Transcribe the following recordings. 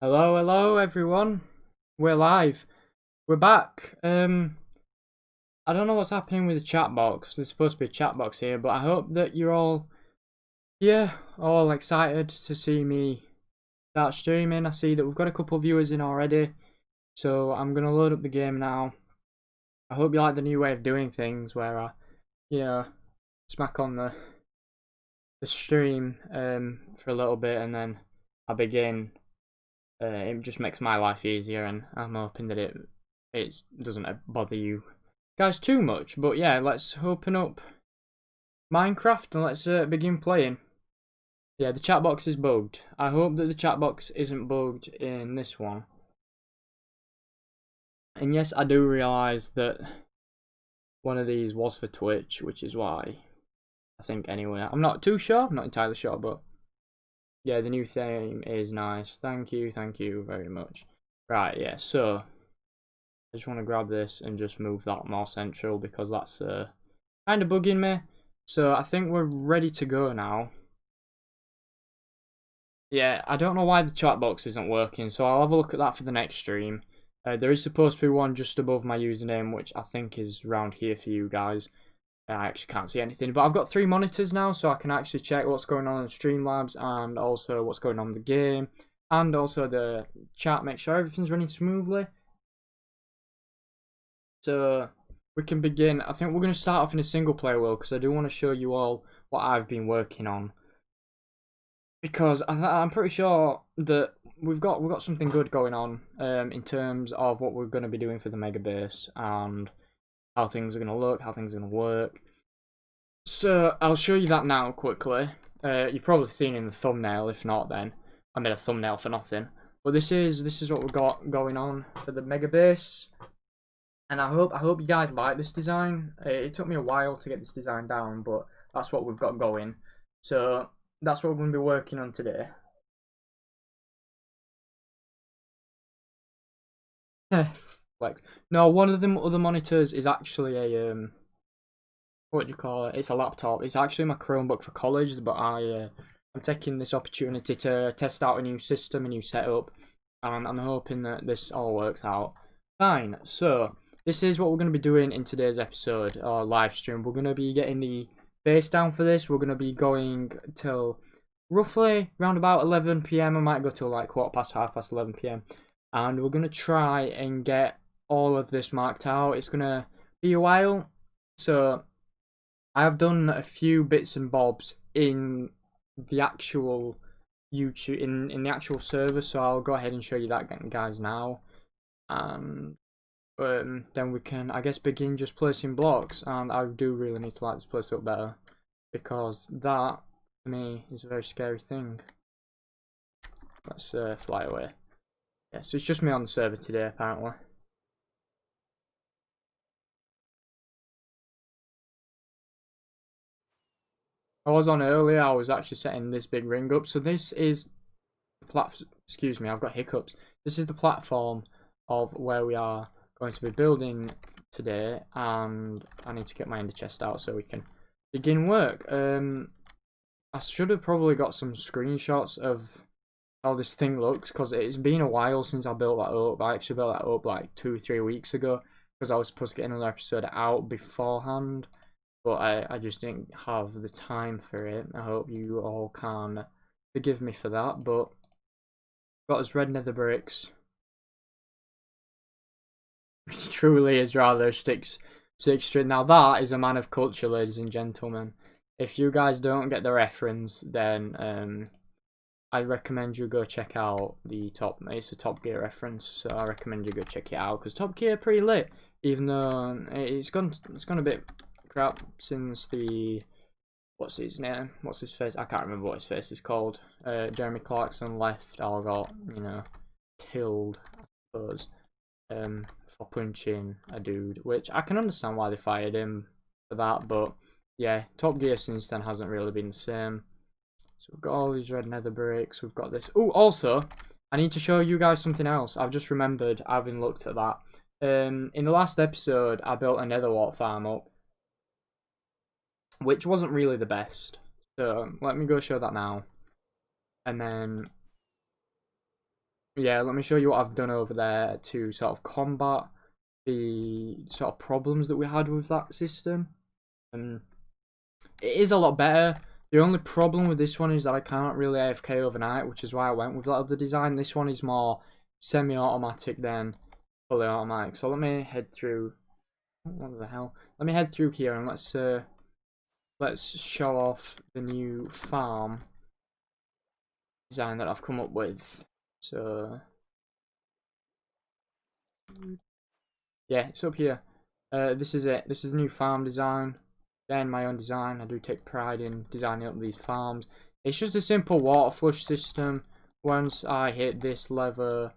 Hello everyone. We're live. We're back. I don't know what's happening with the chat box. There's supposed to be a chat box here, but I hope that you're all all excited to see me start streaming. I see that we've got a couple of viewers in already, so I'm gonna load up the game now. I hope you like the new way of doing things where I, smack on the stream for a little bit and then I begin. It just makes my life easier, and I'm hoping that it doesn't bother you guys too much. But yeah, let's open up Minecraft and let's begin playing. Yeah, the chat box is bugged. I hope that the chat box isn't bugged in this one. And yes, I do realise that one of these was for Twitch, which is why I think anyway. I'm not too sure, I'm not entirely sure, but yeah, the new theme is nice. Thank you very much. Right, yeah, so I just want to grab this and just move that more central because that's kind of bugging me. So I think we're ready to go now. Yeah, I don't know why the chat box isn't working, so I'll have a look at that for the next stream. There is supposed to be one just above my username, which I think is around here for you guys. I actually can't see anything, but I've got 3 monitors now, so I can actually check what's going on in Streamlabs and also what's going on in the game, and also the chat, make sure everything's running smoothly. So we can begin. I think we're going to start off in a single player world because I do want to show you all what I've been working on. Because I'm pretty sure that we've got something good going on in terms of what we're going to be doing for the mega base and how things are going to look, how things are going to work. So I'll show you that now quickly. You've probably seen in the thumbnail. If not, then I made a thumbnail for nothing. But this is what we've got going on for the mega base. And I hope you guys like this design. It took me a while to get this design down, but that's what we've got going. So that's what we're going to be working on today. Flex. No, one of the other monitors is actually a what do you call it? It's a laptop. It's actually my Chromebook for college, but I'm taking this opportunity to test out a new system, a new setup, and I'm hoping that this all works out fine. So this is what we're going to be doing in today's episode or live stream. We're going to be getting the base down for this. We're going to be going till roughly around about 11 PM. I might go till like half past 11 PM. And we're going to try and get all of this marked out. It's going to be a while. So I have done a few bits and bobs in the actual YouTube, in the actual server. So I'll go ahead and show you that, guys, now. And then we can, I guess, begin just placing blocks. And I do really need to light this place up better, because that, to me, is a very scary thing. Let's fly away. Yeah, so it's just me on the server today, apparently. I was on earlier, I was actually setting this big ring up. So this is, excuse me, I've got hiccups. This is the platform of where we are going to be building today, and I need to get my ender chest out so we can begin work. I should have probably got some screenshots of how this thing looks, because it's been a while since I built that up. I actually built that up like 2-3 weeks ago, because I was supposed to get another episode out beforehand, but I just didn't have the time for it. I hope you all can forgive me for that. But got us red nether bricks. It truly is rather six string. Now that is a man of culture, ladies and gentlemen. If you guys don't get the reference, then I recommend you go check out the it's a Top Gear reference, so I recommend you go check it out, because Top Gear pretty lit, even though it's gone a bit crap since the, what's his name, what's his face, I can't remember what his face is called, Jeremy Clarkson left or got, killed, I suppose, for punching a dude, which I can understand why they fired him for that, but yeah, Top Gear since then hasn't really been the same. So we've got all these red nether bricks, we've got this. Oh, also, I need to show you guys something else. I've just remembered, having looked at that. In the last episode, I built a nether wart farm up, which wasn't really the best. So let me go show that now. And then yeah, let me show you what I've done over there to sort of combat the sort of problems that we had with that system. And it is a lot better. The only problem with this one is that I can't really AFK overnight, which is why I went with that other design. This one is more semi-automatic than fully automatic. So let me head through. What the hell? Let me head through here and let's show off the new farm design that I've come up with. So yeah, it's up here. This is it. This is the new farm design. Again, my own design. I do take pride in designing up these farms. It's just a simple water flush system. Once I hit this lever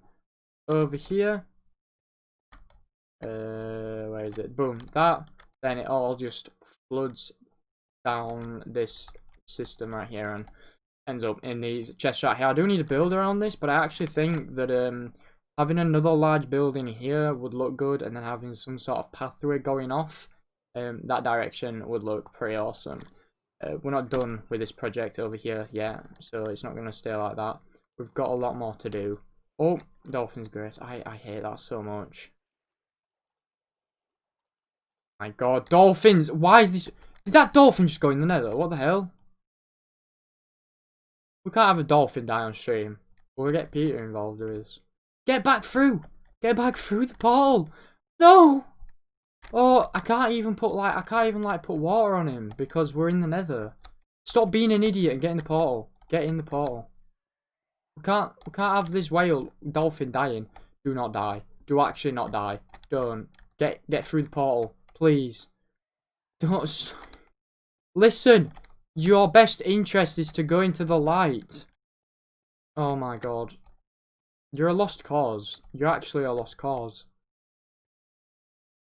over here, where is it? Boom, that. Then it all just floods down this system right here and ends up in these chests right here. I do need to build around this, but I actually think that having another large building here would look good, and then having some sort of pathway going off that direction would look pretty awesome. We're not done with this project over here yet, so it's not going to stay like that. We've got a lot more to do. Oh, Dolphin's Grace. I hate that so much. My god, dolphins! Why is this... Did that dolphin just go in the nether? What the hell? We can't have a dolphin die on stream. We'll get Peter involved with this. Get back through! Get back through the portal! No! Oh, I can't even put put water on him because we're in the nether. Stop being an idiot and get in the portal. Get in the portal. We can't have this dolphin dying. Do not die. Do actually not die. Don't. Get through the portal. Please. Don't. Listen. Your best interest is to go into the light. Oh my god. You're a lost cause. You're actually a lost cause.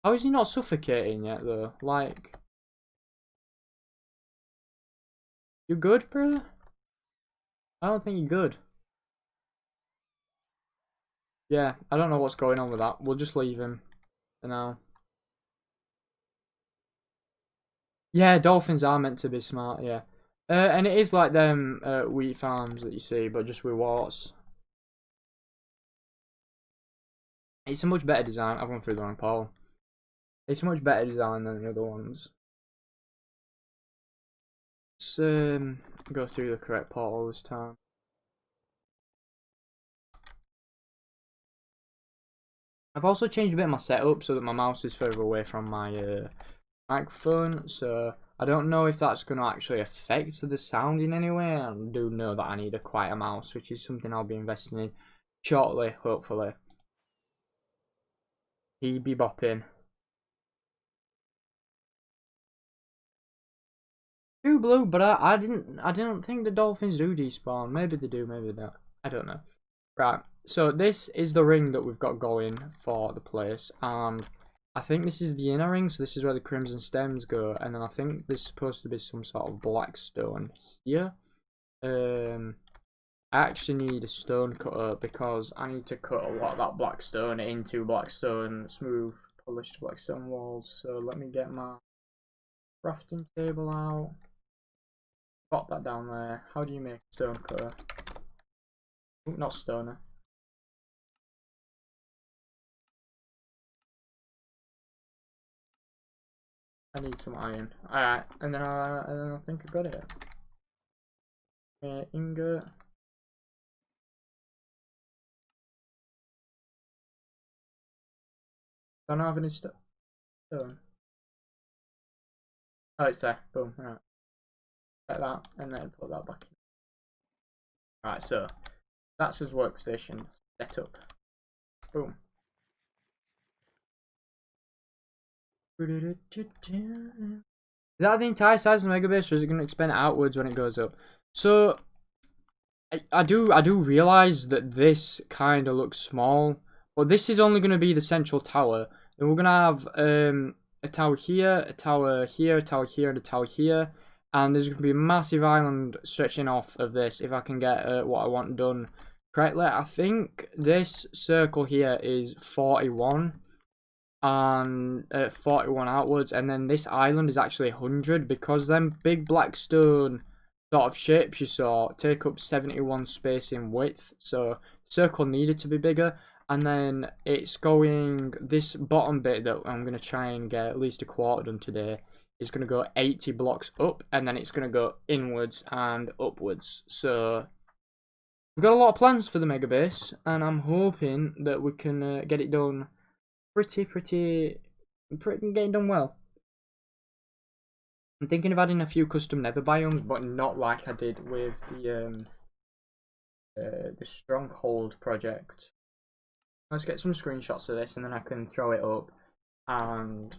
How is he not suffocating yet though? Like, you good, bro? I don't think you're good. Yeah, I don't know what's going on with that. We'll just leave him for now. Yeah, dolphins are meant to be smart, yeah. And it is like them wheat farms that you see, but just with warts. It's a much better design. I've gone through the wrong poll. It's a much better design than the other ones. Let's go through the correct portal this time. I've also changed a bit of my setup so that my mouse is further away from my microphone, so I don't know if that's going to actually affect the sound in any way. I do know that I need a quieter mouse, which is something I'll be investing in shortly, hopefully. He be bopping. True blue, but I didn't think the dolphins do despawn. Maybe they do, maybe they don't. I don't know. Right, so this is the ring that we've got going for the place, and I think this is the inner ring, so this is where the crimson stems go, and then I think there's supposed to be some sort of black stone here. I actually need a stone cutter because I need to cut a lot of that black stone into black stone, smooth, polished black stone walls. So let me get my crafting table out. Pop that down there. How do you make a stone cutter? Ooh, not stoner. I need some iron. Alright, and then I think I got it. Ingot. Don't have any stone. Oh, it's there. Boom. Alright. Like that, and then put that back in. Alright, so that's his workstation setup. Boom. Is that the entire size of the megabase, or is it going to expand outwards when it goes up? So I do realize that this kind of looks small, but this is only going to be the central tower. Then we're going to have a tower here, a tower here, a tower here, and a tower here. And there's going to be a massive island stretching off of this if I can get what I want done correctly. I think this circle here is 41 and 41 outwards, and then this island is actually 100 because them big black stone sort of shapes you saw take up 71 space in width. So circle needed to be bigger, and then it's going, this bottom bit that I'm going to try and get at least a quarter done today is going to go 80 blocks up, and then it's going to go inwards and upwards. So we've got a lot of plans for the mega base, and I'm hoping that we can get it done pretty getting done well. I'm thinking of adding a few custom nether biomes, but not like I did with the stronghold project. Let's get some screenshots of this, and then I can throw it up and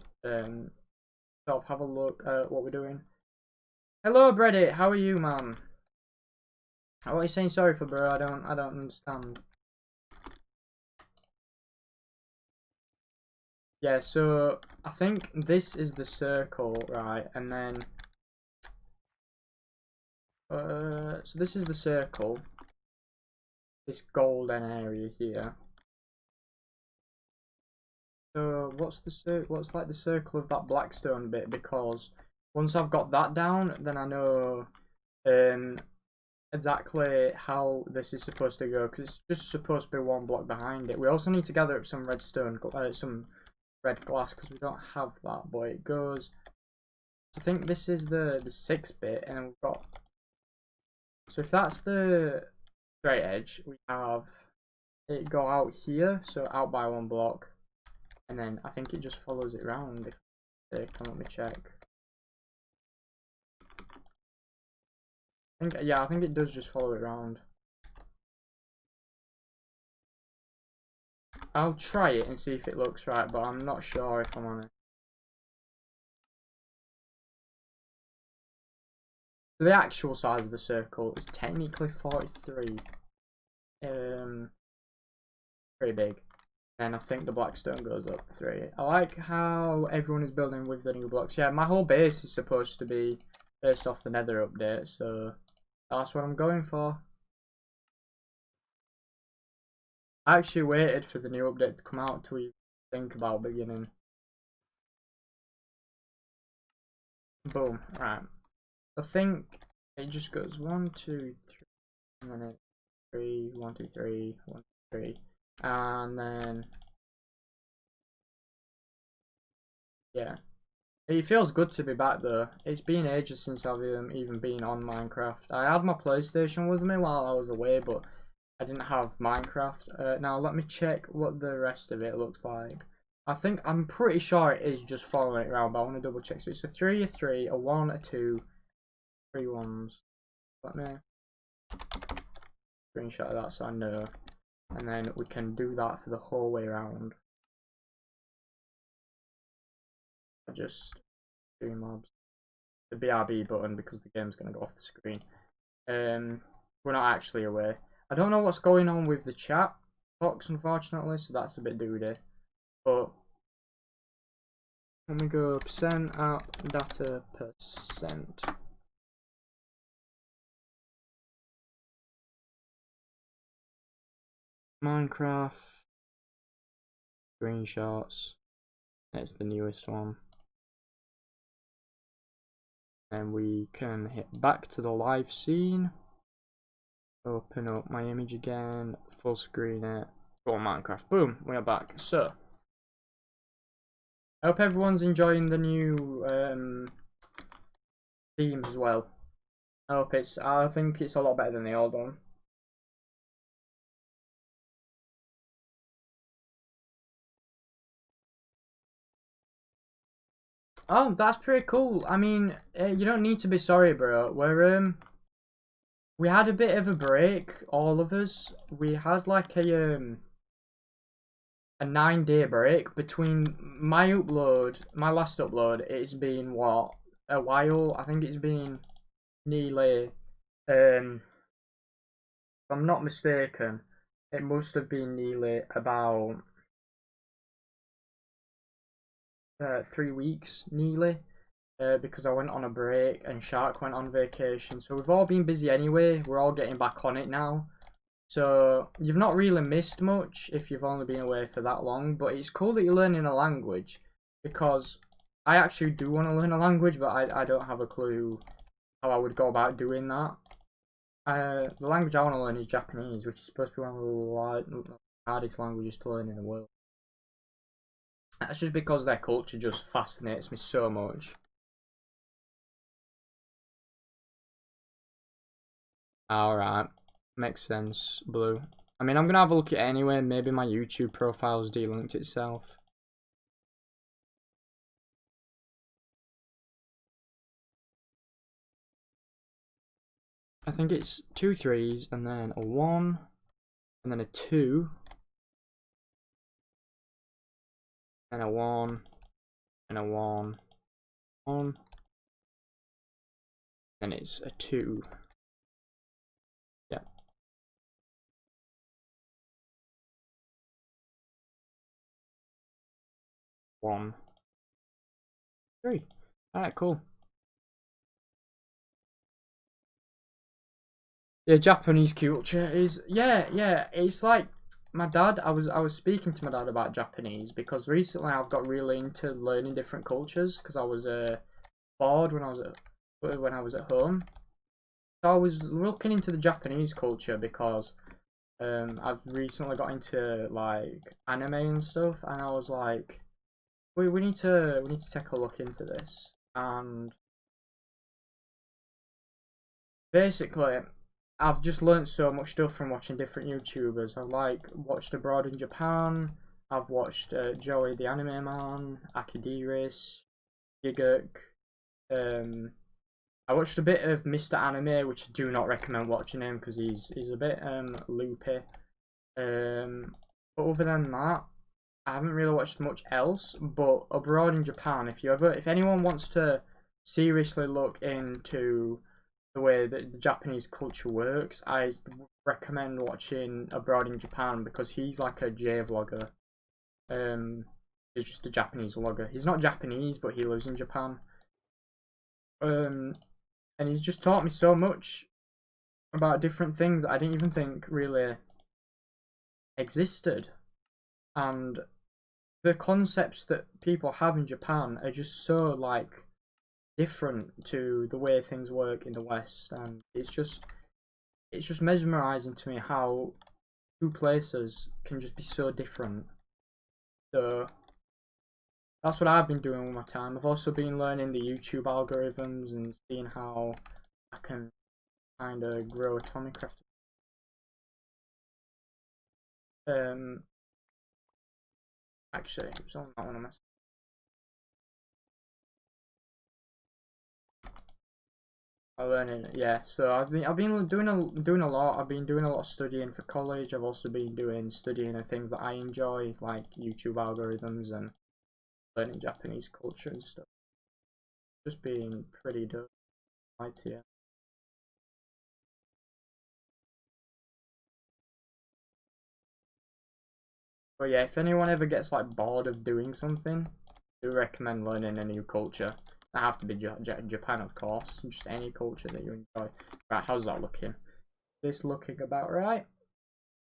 sort of have a look at what we're doing. Hello, Reddit. How are you, man? What are you saying sorry for, bro? I don't understand. Yeah, so I think this is the circle, right? And then so this is the circle. This golden area here. So what's like the circle of that blackstone bit? Because once I've got that down, then I know exactly how this is supposed to go, because it's just supposed to be one block behind it. We also need to gather up some redstone, some red glass, because we don't have that, but it goes, I think this is the 6th bit, and then we've got, so if that's the straight edge, we have it go out here, so out by 1 block, and then I think it just follows it round. If let me check. I think it does just follow it round. I'll try it and see if it looks right, but I'm not sure if I'm honest. So the actual size of the circle is technically 43. Pretty big. And I think the blackstone goes up 3. I like how everyone is building with the new blocks. Yeah, my whole base is supposed to be based off the nether update, so that's what I'm going for. I actually waited for the new update to come out to even think about beginning. Boom, right. I think it just goes 1, 2, 3, and then it's 3, 1, 2, 3, 1, 2, 3, and then yeah. It feels good to be back though. It's been ages since I've even been on Minecraft. I had my PlayStation with me while I was away, but I didn't have Minecraft. Now let me check what the rest of it looks like. I'm pretty sure it is just following it around, but I want to double check. So it's a 3, a 3, a 1, a 2, 3 ones. Let me screenshot of that so I know. And then we can do that for the whole way around. Just Streamlabs. The BRB button because the game's going to go off the screen. We're not actually away. I don't know what's going on with the chat box, unfortunately, so that's a bit doody. But let me go percent app data percent. Minecraft screenshots. It's the newest one. And we can hit back to the live scene. Open up my image again, full screen it, go on Minecraft. Boom, we are back. So, I hope everyone's enjoying the new themes as well. I think it's a lot better than the old one. Oh, that's pretty cool. I mean, you don't need to be sorry, bro. We had a bit of a break, all of us. We had like a 9-day break between my last upload. It's been what, a while. I think it's been nearly, if I'm not mistaken, it must have been nearly about 3 weeks, nearly. Because I went on a break and Shark went on vacation. So we've all been busy anyway. We're all getting back on it now. So you've not really missed much if you've only been away for that long. But it's cool that you're learning a language, because I actually do want to learn a language, but I don't have a clue how I would go about doing that. The language I want to learn is Japanese, which is supposed to be one of the hardest languages to learn in the world. That's just because their culture just fascinates me so much. Alright, makes sense, blue. I mean, I'm gonna have a look at it anyway, maybe my YouTube profile's delinked itself. I think it's 2 3s and then a 1 and then a 2 and a 1 and a 1, 1, and it's a 2. Yeah. One, 3. Alright, cool. Yeah, Japanese culture is yeah. It's like my dad. I was speaking to my dad about Japanese because recently I've got really into learning different cultures because I was bored when I was at home. So I was looking into the Japanese culture because I've recently got into like anime and stuff, and I was like, we need to take a look into this. And basically, I've just learnt so much stuff from watching different YouTubers. I've like watched Abroad in Japan. I've watched Joey the Anime Man, Akidiris, Giguk. I watched a bit of Mr. Anime, which I do not recommend watching him because he's a bit loopy. But other than that, I haven't really watched much else. But Abroad in Japan, if anyone wants to seriously look into the way that the Japanese culture works, I recommend watching Abroad in Japan because he's like a J vlogger. He's just a Japanese vlogger. He's not Japanese, but he lives in Japan. And he's just taught me so much about different things that I didn't even think really existed. And the concepts that people have in Japan are just so like different to the way things work in the West, and it's just mesmerizing to me how two places can just be so different. So that's what I've been doing with my time. I've also been learning the YouTube algorithms and seeing how I can kind of grow atomicraft. Actually, it was on that one. I learning, yeah. So I've been doing a lot. I've been doing a lot of studying for college. I've also been doing studying the things that I enjoy, like YouTube algorithms and learning Japanese culture and stuff. Just being pretty dope. Yeah. But yeah, if anyone ever gets like bored of doing something, I do recommend learning a new culture. It have to be Japan, of course. Just any culture that you enjoy. Right, how's that looking? This looking about right?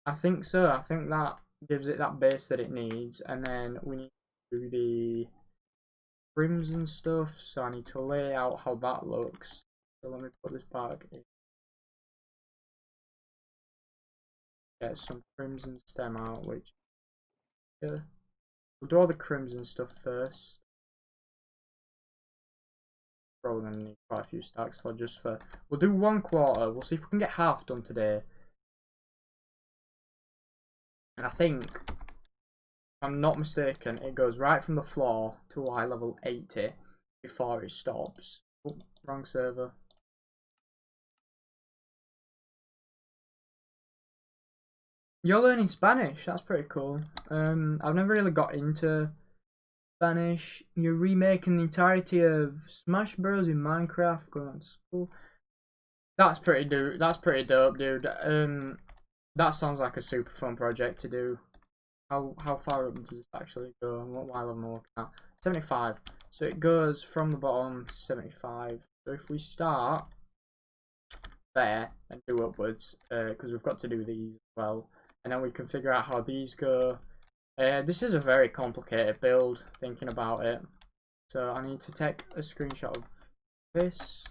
I think so. I think that gives it that base that it needs, and then we need to do the rims and stuff. So I need to lay out how that looks. So let me put this back in. Get some crimson stem out, which yeah. We'll do all the crimson stuff first. Probably gonna need quite a few stacks for we'll do 1/4. We'll see if we can get half done today. And I think, if I'm not mistaken, it goes right from the floor to Y level 80 before it stops. Oh, wrong server. You're learning Spanish. That's pretty cool. I've never really got into Spanish. You're remaking the entirety of Smash Bros in Minecraft. Going on to school. That's pretty dope, dude. That sounds like a super fun project to do. How far up does this actually go? And what while I'm looking at 75. So it goes from the bottom to 75. So if we start there and do upwards, because we've got to do these as well, and then we can figure out how these go. This is a very complicated build, thinking about it. So I need to take a screenshot of this.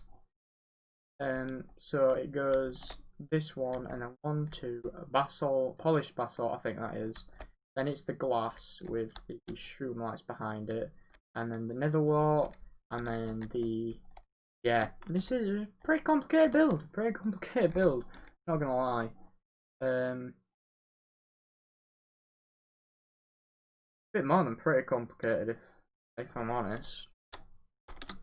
So it goes this one, and then 1, 2, basalt, polished basalt, I think that is. Then it's the glass with the shroom lights behind it, and then the netherwort, and then the, yeah, this is a pretty complicated build, not gonna lie. Bit more than pretty complicated if I'm honest.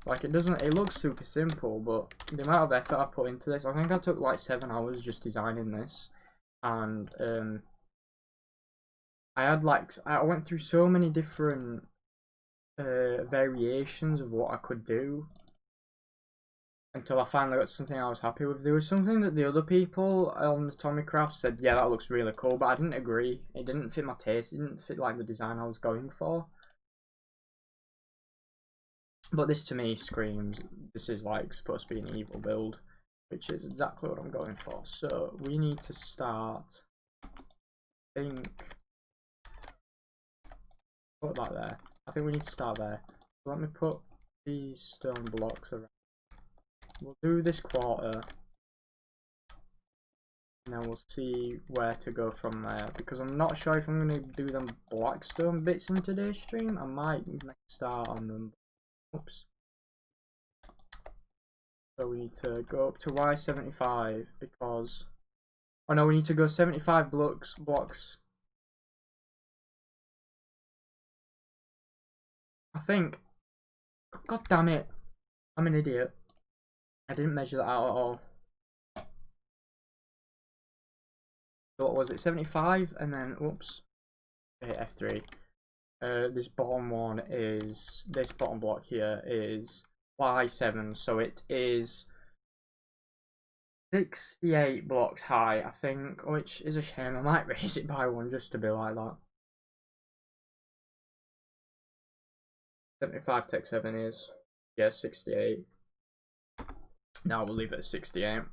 Like it looks super simple, but the amount of effort I put into this, I think I took like 7 hours just designing this, and I went through so many different variations of what I could do until I finally got something I was happy with. There was something that the other people on atomicraft said, yeah, that looks really cool, but I didn't agree. It didn't fit my taste. It didn't fit like the design I was going for. But this to me screams, this is like supposed to be an evil build, which is exactly what I'm going for. So we need to start, I think, put that there. I think we need to start there. So let me put these stone blocks around. We'll do this quarter, and then we'll see where to go from there, because I'm not sure if I'm going to do them blackstone bits in today's stream. I might make a start on them. Oops. So we need to go up to Y75 because, oh no, we need to go 75 blocks. I think, god damn it, I'm an idiot. I didn't measure that out at all. So what was it, 75, and then, whoops, F3. This bottom one is, this bottom block here is Y7, so it is 68 blocks high, I think, which is a shame. I might raise it by 1 just to be like that. 75 tech 7 is, yeah, 68. Now we'll leave it at 68.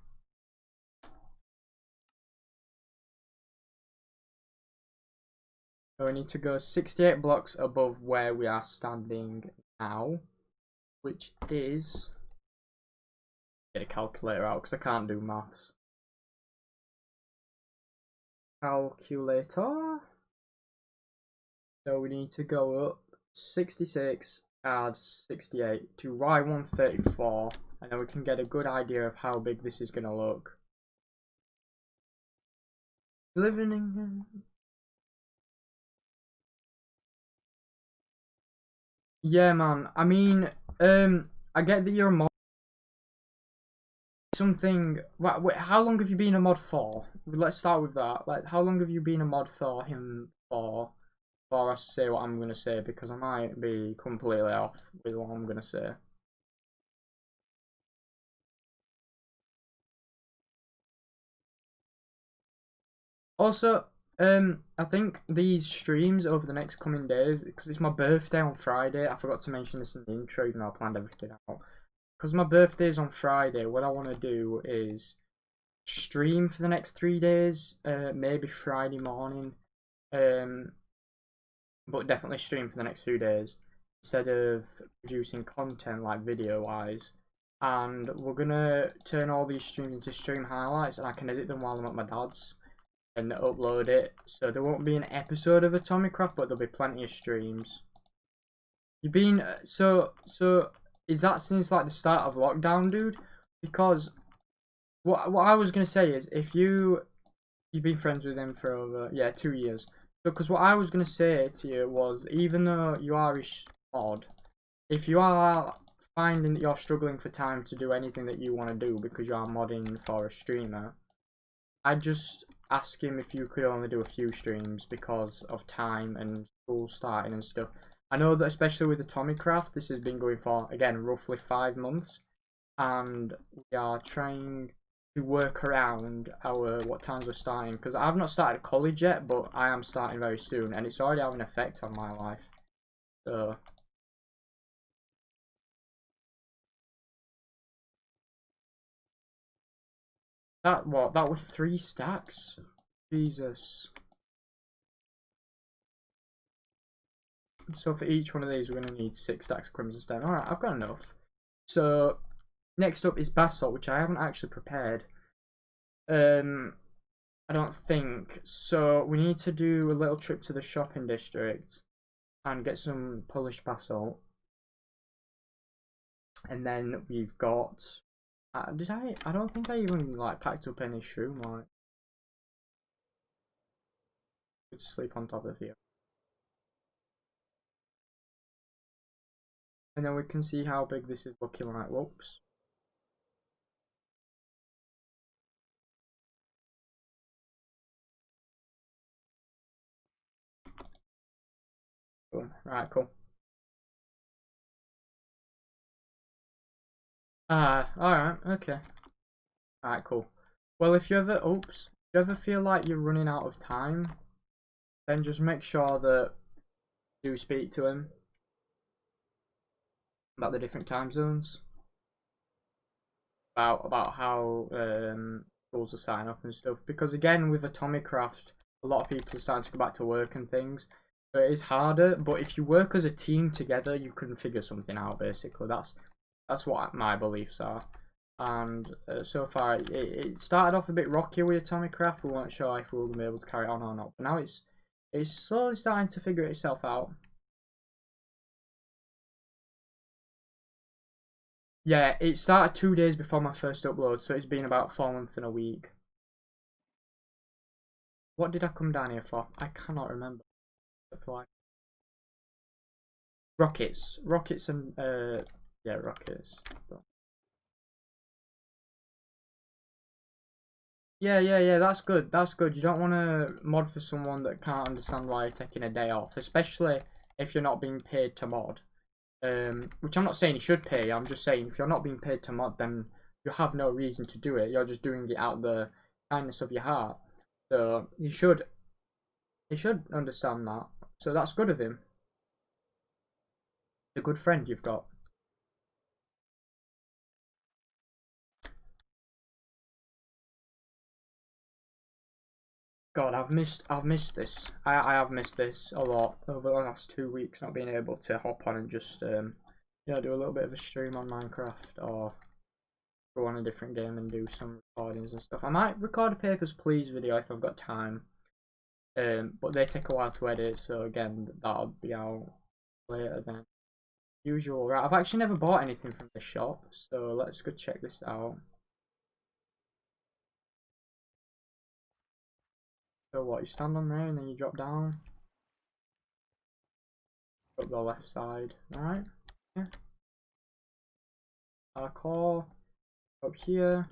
So we need to go 68 blocks above where we are standing now, which is, get a calculator out because I can't do maths. Calculator. So we need to go up 66, add 68 to Y134, and then we can get a good idea of how big this is going to look. Living in... Yeah, man. I mean, I get that you're a mod. Something. Wait, how long have you been a mod for? Let's start with that. Like, how long have you been a mod for him for? Before I say what I'm gonna say, because I might be completely off with what I'm gonna say. Also, I think these streams over the next coming days, because it's my birthday on Friday. I forgot to mention this in the intro, even though I planned everything out. Because my birthday is on Friday, what I want to do is stream for the next 3 days, maybe Friday morning, but definitely stream for the next few days instead of producing content like video wise. And we're gonna turn all these streams into stream highlights, and I can edit them while I'm at my dad's and upload it. So there won't be an episode of atomicraft, but there'll be plenty of streams. You've been so is that since like the start of lockdown, dude? Because what I was gonna say is, if you've been friends with him for over 2 years. So because what I was gonna say to you was, even though you are a mod, if you are finding that you're struggling for time to do anything that you want to do because you are modding for a streamer, I'd just ask him if you could only do a few streams because of time and school starting and stuff. I know that especially with atomicraft, this has been going for, again, roughly 5 months, and we are trying to work around what times we're starting, because I've not started college yet, but I am starting very soon, and it's already having an effect on my life. So that was 3 stacks? Jesus. So for each one of these, we're going to need 6 stacks of crimson stone. Alright, I've got enough. So next up is basalt, which I haven't actually prepared. I don't think so. We need to do a little trip to the shopping district and get some polished basalt, and then we've got. Did I? I don't think I even like packed up any shroom. Like, could sleep on top of here, and then we can see how big this is looking like. Whoops. Boom. Right, cool. Alright, okay. Alright, cool. Well, if you ever, oops, if you ever feel like you're running out of time, then just make sure that you speak to him about the different time zones, about how schools are starting up and stuff. Because again, with atomicraft, a lot of people are starting to go back to work and things, so it is harder. But if you work as a team together, you can figure something out. Basically, that's what my beliefs are. And so far, it started off a bit rocky with atomicraft. We weren't sure if we were going to be able to carry it on or not, but now it's slowly starting to figure itself out. Yeah, it started 2 days before my first upload, so it's been about 4 months and a week. What did I come down here for? I cannot remember. Rockets and yeah, rockets. Yeah. That's good. That's good. You don't want to mod for someone that can't understand why you're taking a day off, especially if you're not being paid to mod. Which I'm not saying you should pay. I'm just saying if you're not being paid to mod, then you have no reason to do it. You're just doing it out of the kindness of your heart. So he should understand that. So that's good of him. A good friend you've got. God, I've missed this. I have missed this a lot over the last 2 weeks, not being able to hop on and just you know, do a little bit of a stream on Minecraft or go on a different game and do some recordings and stuff. I might record a Papers, Please video if I've got time. But they take a while to edit, so again, that'll be out later than usual. Right, I've actually never bought anything from this shop, so let's go check this out. So what, you stand on there and then you drop down, up the left side, alright? Yeah. Parkour, up here.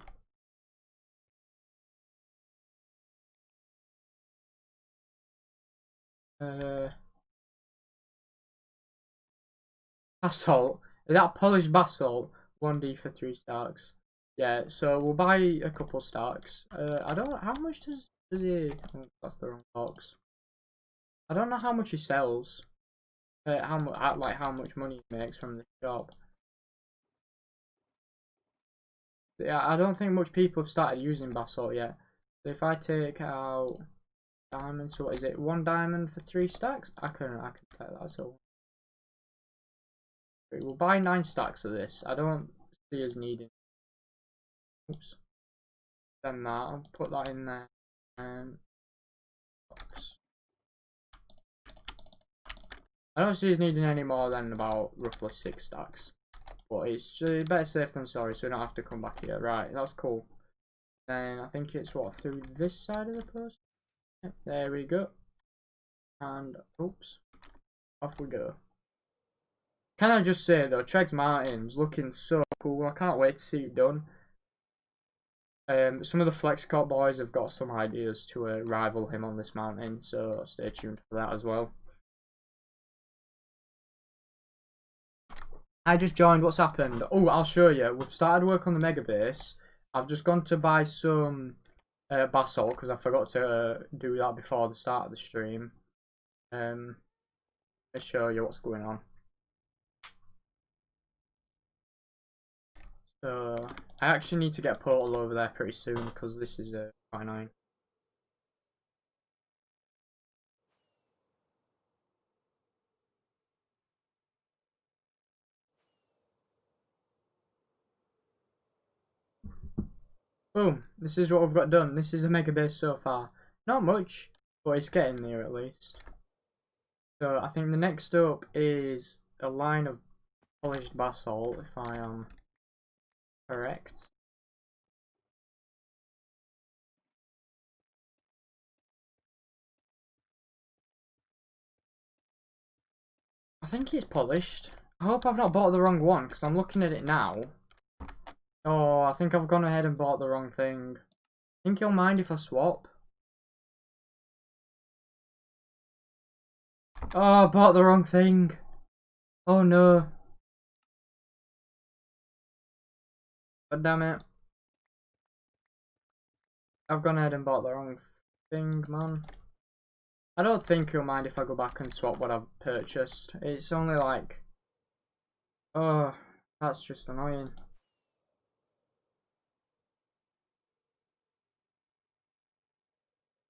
Basalt. Is that polished basalt? 1D for 3 stacks. Yeah, so we'll buy a couple stacks. I don't. How much does he? Oh, that's the wrong box. I don't know how much he sells. How much? Like how much money he makes from the shop. Yeah, I don't think much people have started using basalt yet. So if I take out diamonds, so what is it? 1 diamond for 3 stacks? I can take that. So we'll buy 9 stacks of this. I don't see us needing. Oops. Then that, I'll put that in there. Box. I don't see us needing any more than about roughly 6 stacks. But it's better safe than sorry, so we don't have to come back here. Right, that's cool. Then I think it's what, through this side of the post? Yep, there we go. And oops, off we go. Can I just say though, Tregs Martin's looking so cool. I can't wait to see it done. Some of the FlexCorp boys have got some ideas to rival him on this mountain, so stay tuned for that as well. I just joined. What's happened? Oh, I'll show you. We've started work on the mega base. I've just gone to buy some basalt because I forgot to do that before the start of the stream. Let's show you what's going on. So I actually need to get a portal over there pretty soon because this is quite annoying. Boom. This is what we've got done. This is the mega base so far. Not much, but it's getting there at least. So I think the next up is a line of polished basalt, if I am correct. I think it's polished. I hope I've not bought the wrong one, because I'm looking at it now. Oh, I think I've gone ahead and bought the wrong thing. Think he'll mind if I swap? Oh, I bought the wrong thing. Oh no. God damn it. I've gone ahead and bought the wrong thing, man. I don't think he'll mind if I go back and swap what I've purchased. It's only like... Oh, that's just annoying.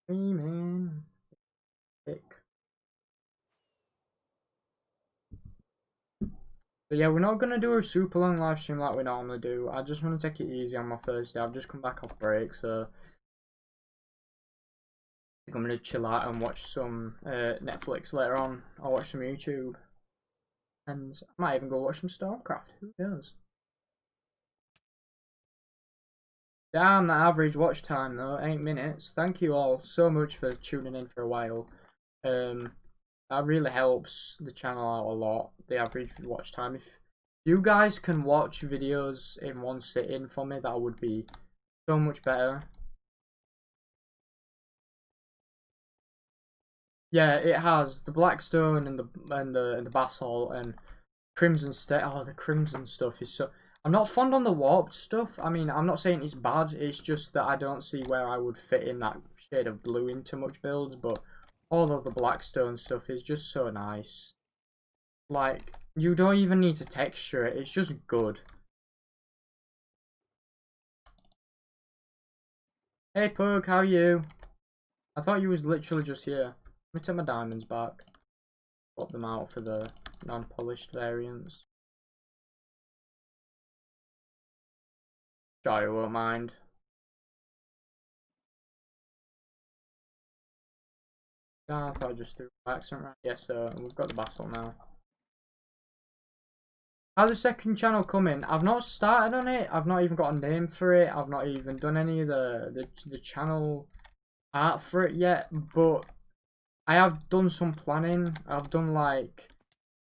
Man. Pick. So yeah, we're not going to do a super long live stream like we normally do. I just want to take it easy on my first day. I've just come back off break, so... I think I'm going to chill out and watch some Netflix later on. I'll watch some YouTube. And I might even go watch some Stormcraft. Who knows? Damn, that average watch time though, 8 minutes. Thank you all so much for tuning in for a while. That really helps the channel out a lot, the average watch time. If you guys can watch videos in one sitting for me, that would be so much better. Yeah, it has the Blackstone and the basalt and Crimson State. Oh, the Crimson stuff is so. I'm not fond on the warped stuff. I mean, I'm not saying it's bad. It's just that I don't see where I would fit in that shade of blue into much builds. But all of the Blackstone stuff is just so nice. Like, you don't even need to texture it. It's just good. Hey, Pug, how are you? I thought you was literally just here. Let me take my diamonds back. Swap them out for the non-polished variants. Sure, you won't mind. I thought I just threw by accident, right? Yes, sir. We've got the basalt now. How's the second channel coming? I've not started on it. I've not even got a name for it. I've not even done any of the channel art for it yet. But I have done some planning. I've done like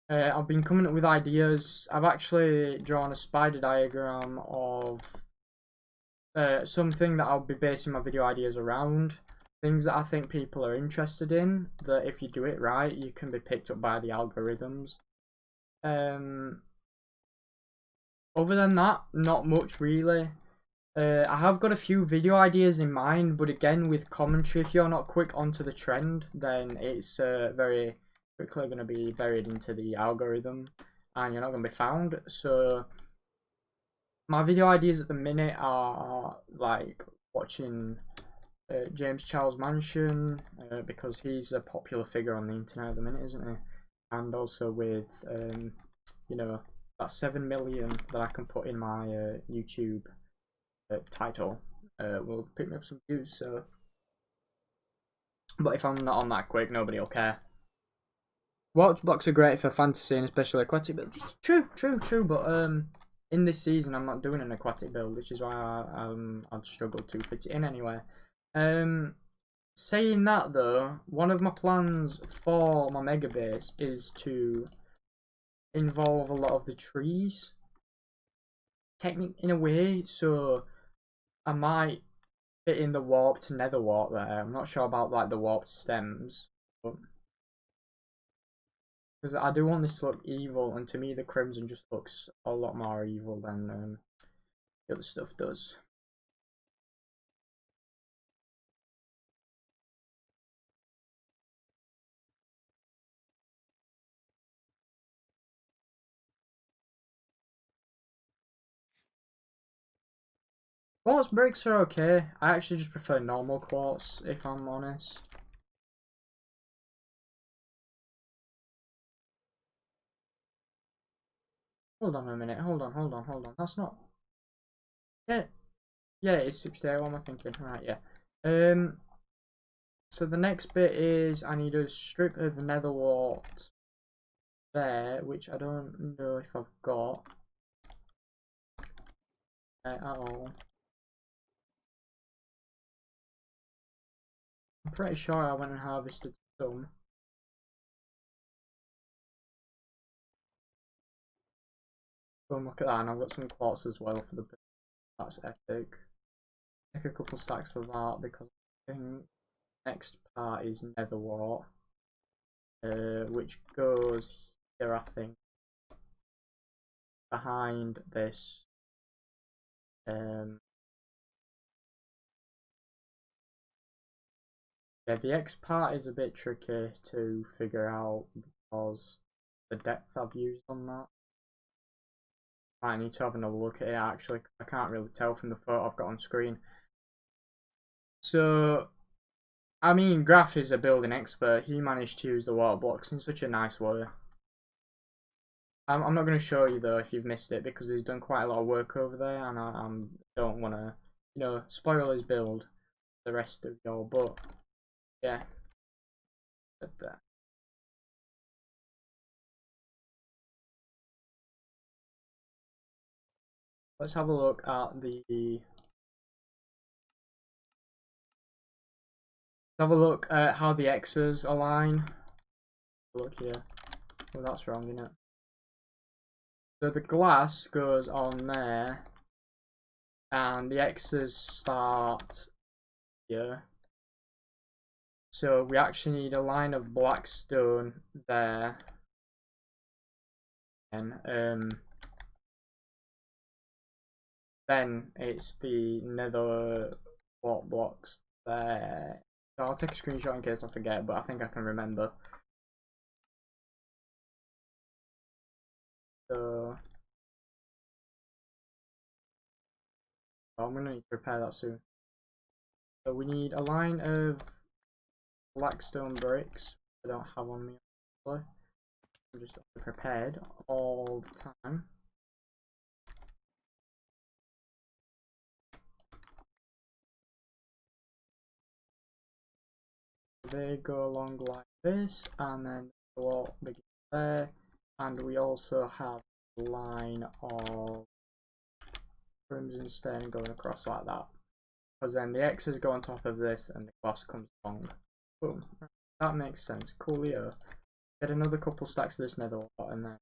I've been coming up with ideas. I've actually drawn a spider diagram of something that I'll be basing my video ideas around. Things that I think people are interested in. That if you do it right, you can be picked up by the algorithms. Other than that, not much really. I have got a few video ideas in mind, but again, with commentary, if you're not quick onto the trend, then it's very quickly going to be buried into the algorithm, and you're not going to be found. So, my video ideas at the minute are like watching James Charles Mansion, because he's a popular figure on the internet at the minute, isn't he? And also with, you know, that 7 million that I can put in my YouTube title will pick me up some views. So, but if I'm not on that quick, nobody will care. Watch blocks are great for fantasy and especially aquatic build. True. But in this season, I'm not doing an aquatic build, which is why I'd struggle to fit it in anyway. Saying that though, one of my plans for my mega base is to involve a lot of the trees, technique in a way. So I might fit in the warped nether wart there. I'm not sure about like the warped stems, but because I do want this to look evil, and to me the crimson just looks a lot more evil than the other stuff does. Quartz bricks are okay. I actually just prefer normal quartz, if I'm honest. Hold on a minute. Hold on. That's not... Yeah. Yeah, it's 68. What am I thinking? Right, yeah. So the next bit is I need a strip of nether wart there, which I don't know if I've got at all. I'm pretty sure I went and harvested some. Boom, look at that, and I've got some quartz as well for the bit. That's epic. Take a couple stacks of that because I think next part is nether wart, which goes here, I think, behind this. Yeah, the X part is a bit tricky to figure out because the depth I've used on that. I need to have another look at it actually. I can't really tell from the photo I've got on screen. So, I mean, Graph is a building expert. He managed to use the water blocks in such a nice way. I'm not going to show you though if you've missed it because he's done quite a lot of work over there, and I don't want to, you know, spoil his build for the rest of y'all. But yeah, let's have a look at the. Have a look at how the X's align. Look here. Well, that's wrong, isn't it? So the glass goes on there, and the X's start here. So we actually need a line of black stone there, and then it's the nether wart blocks there. So I'll take a screenshot in case I forget, but I think I can remember. So I'm gonna need to repair that soon. So we need a line of blackstone bricks. I don't have on me. I'm just prepared all the time. They go along like this, and then the wall begins there, and we also have a line of crimson stain going across like that, because then the X's go on top of this and the glass comes along. Boom. That makes sense. Coolio. Get another couple stacks of this nether wart and then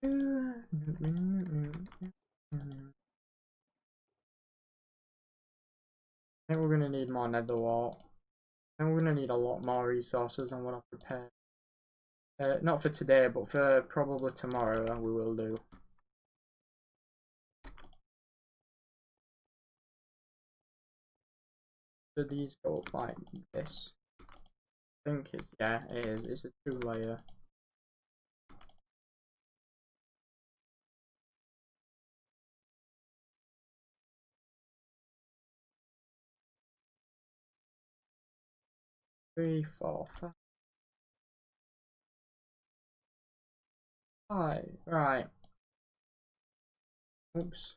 I think we're gonna need more nether wart. I think we're gonna need a lot more resources than what I've prepared. Not for today, but for probably tomorrow we will do. So these go up like this. I think it's, yeah, it is. It's a 2-layer. Three, four, five. Right. Oops.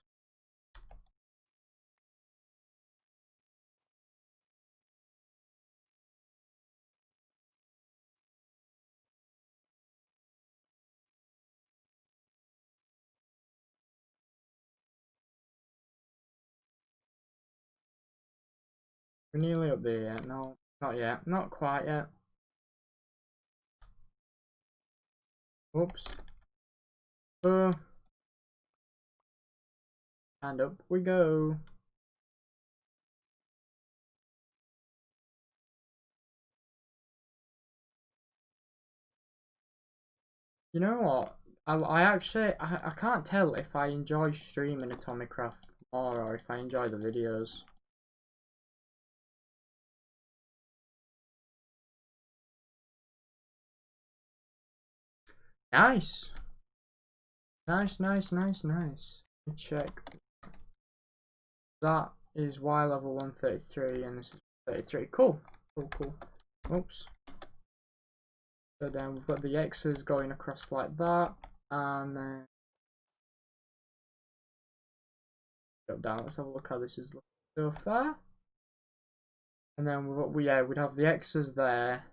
We're nearly up there yet. No, not yet. Not quite yet. Oops. And up we go. You know what? I actually I can't tell if I enjoy streaming atomicraft more or if I enjoy the videos. Nice. Nice. Let me check. That is Y level 133 and this is 33. Cool. Oops. So then we've got the X's going across like that, and then drop down. Let's have a look how this is looking so far. And then we'd have the X's there,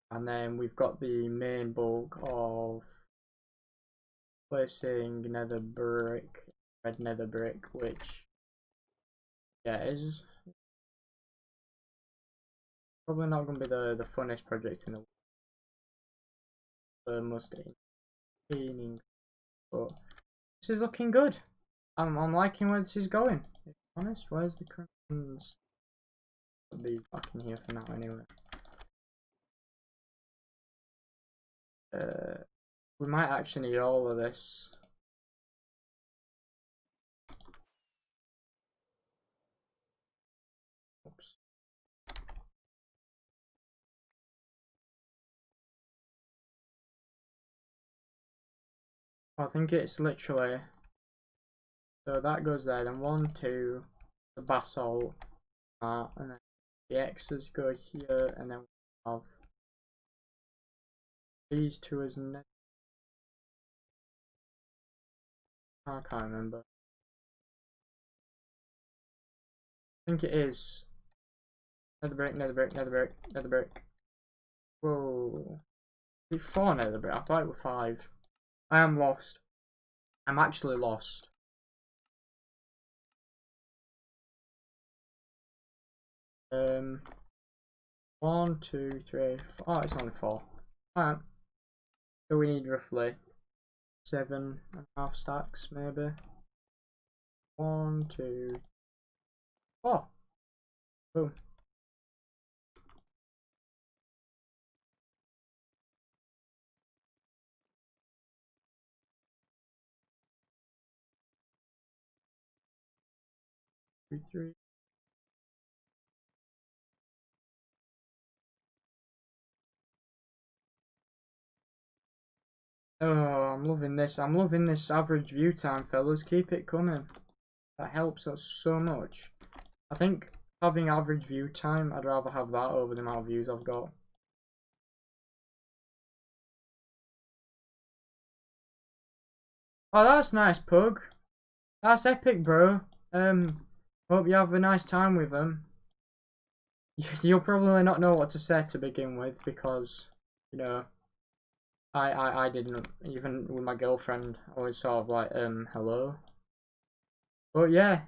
and then we've got the main bulk of placing nether brick, red nether brick, which is probably not going to be the funnest project in the world. Most entertaining, but this is looking good. I'm liking where this is going. To be honest, where's the curtains? Put these back in here for now, anyway. We might actually need all of this. Oops. I think it's literally, so that goes there, then 1, 2, the basalt, and then the X's go here, and then we have these two as next. I can't remember. I think it is nether brick, nether brick, nether brick, nether brick. Whoa. Is it 4 nether brick? I thought it was 5. I am lost. I'm actually lost. One, two, three, four. Oh, it's only 4. Alright. So we need roughly 7.5 stacks, maybe. 1, 2, 4. Boom. Two, 3. Oh, I'm loving this. I'm loving this average view time, fellas. Keep it coming. That helps us so much. I think having average view time, I'd rather have that over the amount of views I've got. Oh, that's nice, Pug. That's epic, bro. Hope you have a nice time with them. You'll probably not know what to say to begin with because, you know, I didn't, even with my girlfriend, I was sort of like, hello. But yeah,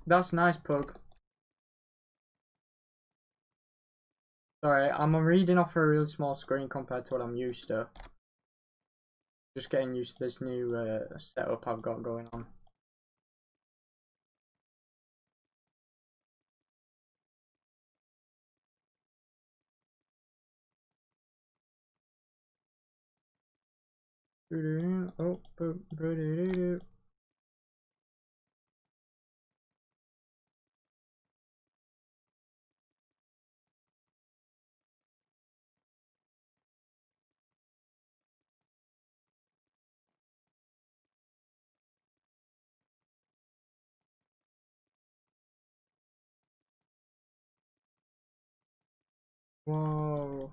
that's nice, Pug. Sorry, I'm reading off a really small screen compared to what I'm used to. Just getting used to this new setup I've got going on. Oh, whoa.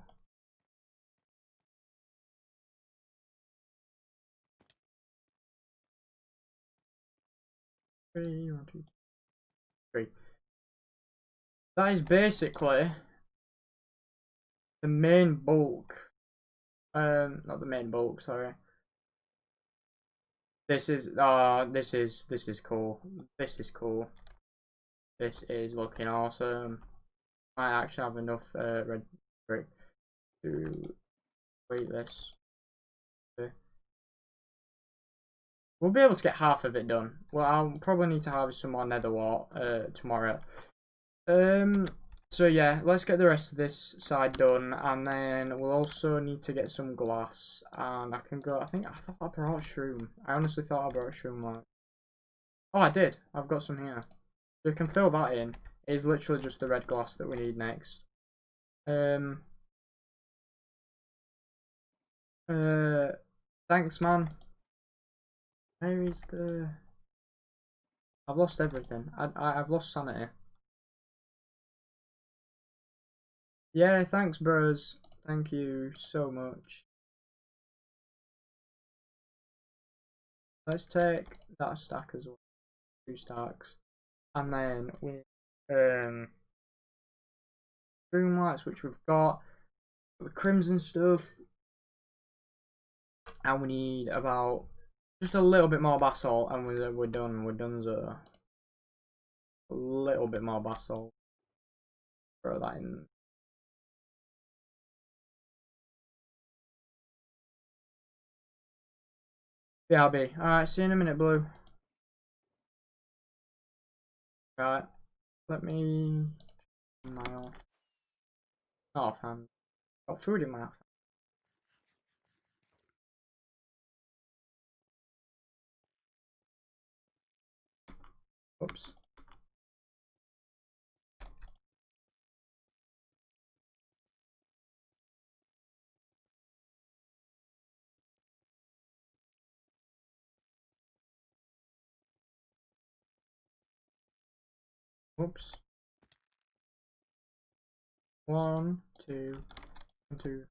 3, 1, 2, 3. That is basically the main bulk. Not the main bulk, sorry. This is cool. This is cool. This is looking awesome. I actually have enough red brick to complete this. Okay. We'll be able to get half of it done. Well, I'll probably need to harvest some more nether wart tomorrow. So yeah, let's get the rest of this side done, and then we'll also need to get some glass. And I can go. I thought I brought shroom. I honestly thought I brought shroom. Like, oh, I did. I've got some here. So we can fill that in. It's literally just the red glass that we need next. Thanks, man. Where is the? I've lost everything. I've lost sanity. Yeah, thanks, bros. Thank you so much. Let's take that stack as well. 2 stacks. And then with room lights, which we've got the crimson stuff. And we need about just a little bit more basalt, and we're done. We're done. So a little bit more basalt. Throw that in. BRB. Alright, see you in a minute, Blue. Right. Let me my offhand. Got food in my offhand. Oops. Oops. 1, 2, 1, 2,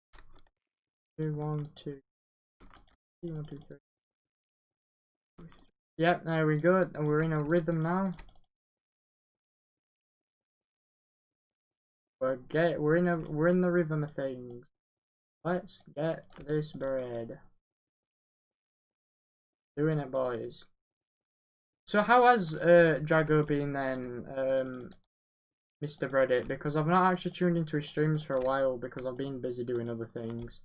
2, 1, 2, 1, 2, 3. Yep, there we go. And we're in a rhythm now. We're in the rhythm of things. Let's get this bread. Doing it, boys. So how has Drago been then, Mr. Reddit? Because I've not actually tuned into his streams for a while because I've been busy doing other things.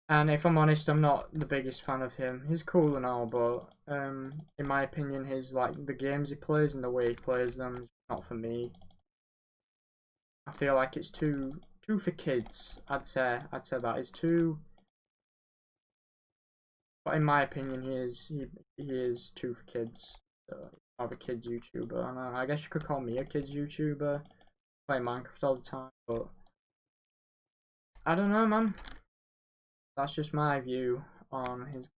And if I'm honest, I'm not the biggest fan of him. He's cool and all, but in my opinion, his the games he plays and the way he plays them is not for me. I feel like it's too for kids. I'd say that is too. But in my opinion, he is too for kids. So I'm a kids YouTuber. And I guess you could call me a kids YouTuber. Play Minecraft all the time, but I don't know, man. That's just my view on his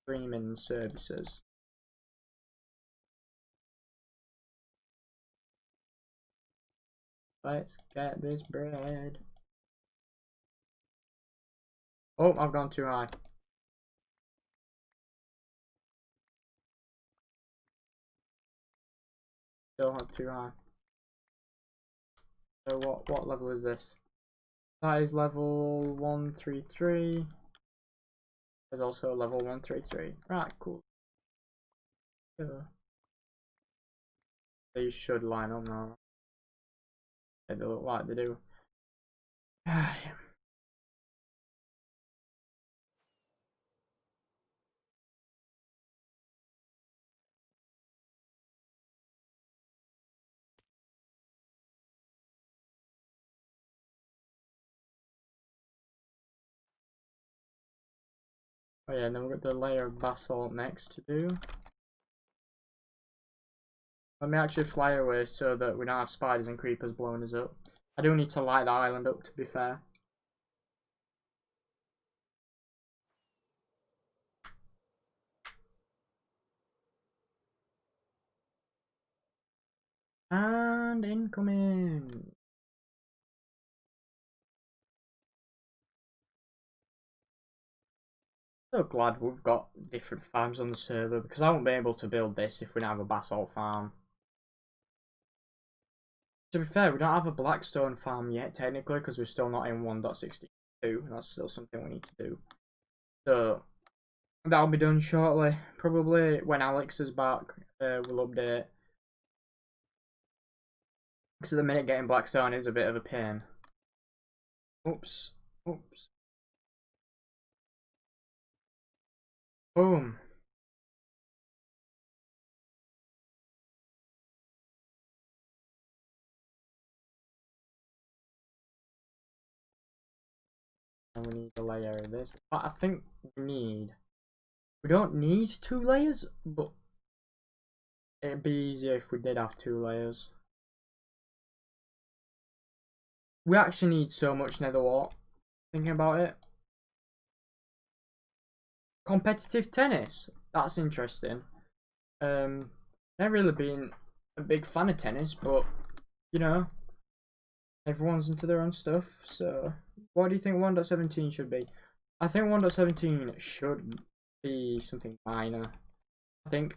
streaming services. Let's get this bread. Oh, I've gone too high. Still not too high. So what level is this? That is level 133. There's also a level 133. Right, cool. Yeah. These should line up now. They look like they do. Oh yeah, and then we've got the layer of basalt next to do. Let me actually fly away so that we don't have spiders and creepers blowing us up. I do need to light the island up, to be fair. And incoming. So glad we've got different farms on the server because I won't be able to build this if we don't have a basalt farm. To be fair, we don't have a blackstone farm yet technically because we're still not in 1.62. That's still something we need to do. So that'll be done shortly. Probably when Alex is back, we'll update. Because at the minute getting blackstone is a bit of a pain. Oops. Oops. Boom. And we need a layer of this. But I think we don't need 2 layers, but it'd be easier if we did have 2 layers. We actually need so much nether wart. Thinking about it. Competitive tennis. That's interesting. Never really been a big fan of tennis, but you know, everyone's into their own stuff. So, what do you think 1.17 should be? I think 1.17 should be something minor. I think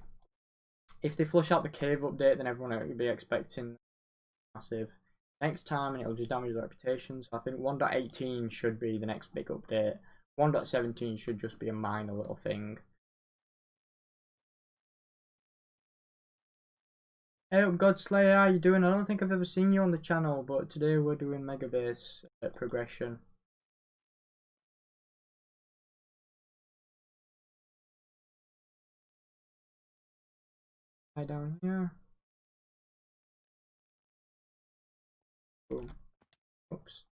if they flush out the cave update, then everyone will be expecting massive next time, and it'll just damage their reputation. So I think 1.18 should be the next big update. 1.17 should just be a minor little thing. Hey up, Godslayer, how you doing? I don't think I've ever seen you on the channel, but today we're doing Megabase progression. Right down here. Boom. Oops.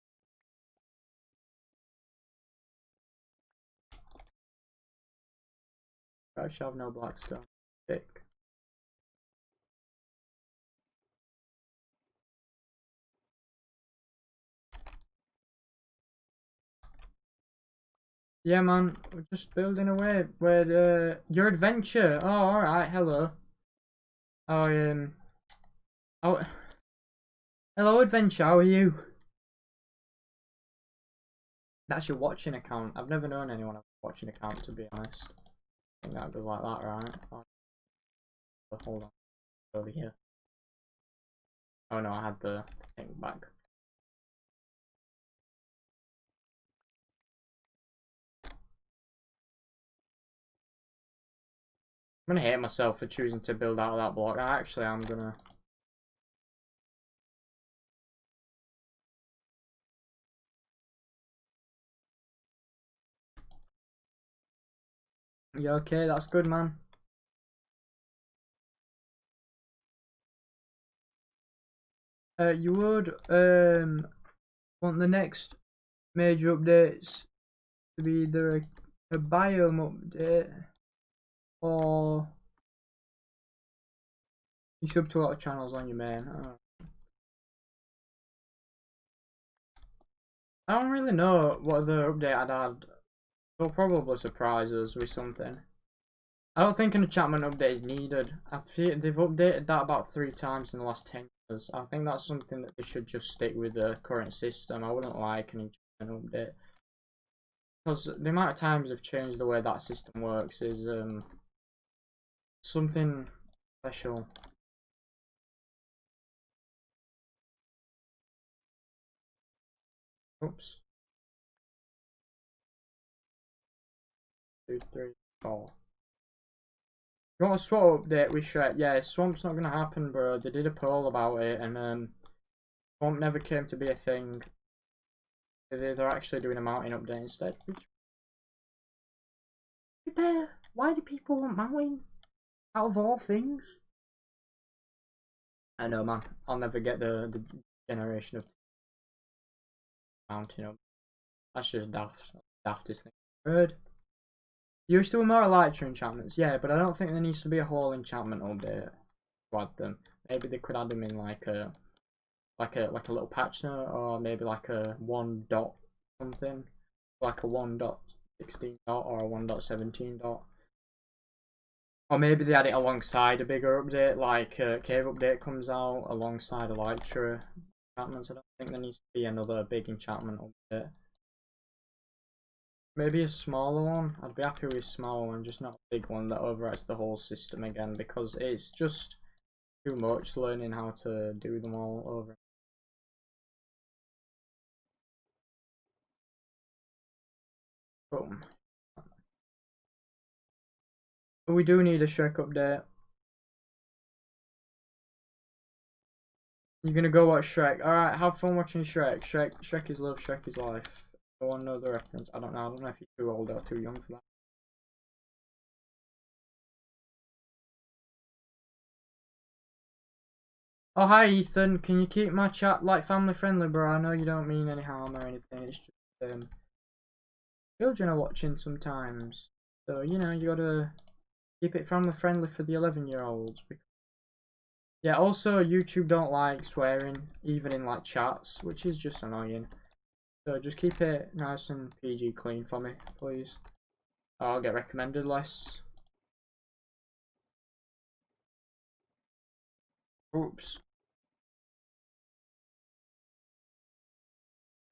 I shall have no blackstone. Pick. Yeah, man, we're just building away. Where your adventure? Oh, all right. Hello. Oh, oh, hello, adventure. How are you? That's your watching account. I've never known anyone have a watching account, to be honest. I think that goes like that, right? Oh, hold on. Over here. Oh no, I had the thing back. I'm gonna hate myself for choosing to build out of that block. Actually, I'm gonna. Yeah, okay, that's good, man. You would want the next major updates to be either a biome update or you sub to a lot of channels on your main. I don't really know what other update I'd add. They'll probably surprise us with something. I don't think an enchantment update is needed. I feel they've updated that about 3 times in the last 10 years. I think that's something that they should just stick with the current system. I wouldn't like an enchantment update. Because the amount of times they've changed the way that system works is something special. Oops. 2, 3, 4. You want a swamp update with Shrek? Yeah, swamp's not gonna happen, bro. They did a poll about it, and swamp never came to be a thing. They're actually doing a mountain update instead. Why do people want mountain? Out of all things? I know, man. I'll never get the generation of mountain up. That's just daft. Daftest thing I've heard. Used to more elytra enchantments, yeah, but I don't think there needs to be a whole enchantment update to add them. Maybe they could add them in like a little patch note, or maybe like a 1 dot something, like a 1.16 dot or a 1.17 dot. Or maybe they add it alongside a bigger update, like a cave update comes out alongside elytra enchantments. I don't think there needs to be another big enchantment update. Maybe a smaller one. I'd be happy with a small one, just not a big one that overwrites the whole system again, because it's just too much learning how to do them all over. Boom. But we do need a Shrek update. You're gonna go watch Shrek. Alright, have fun watching Shrek. Shrek is love, Shrek is life. I want to know the reference. I don't know. I don't know if you're too old or too young for that. Oh, hi Ethan. Can you keep my chat like family friendly, bro? I know you don't mean any harm or anything. It's just children are watching sometimes, so you know you gotta keep it family friendly for the 11-year-olds. Yeah. Also, YouTube don't like swearing, even in like chats, which is just annoying. So just keep it nice and PG clean for me, please. I'll get recommended less. Oops.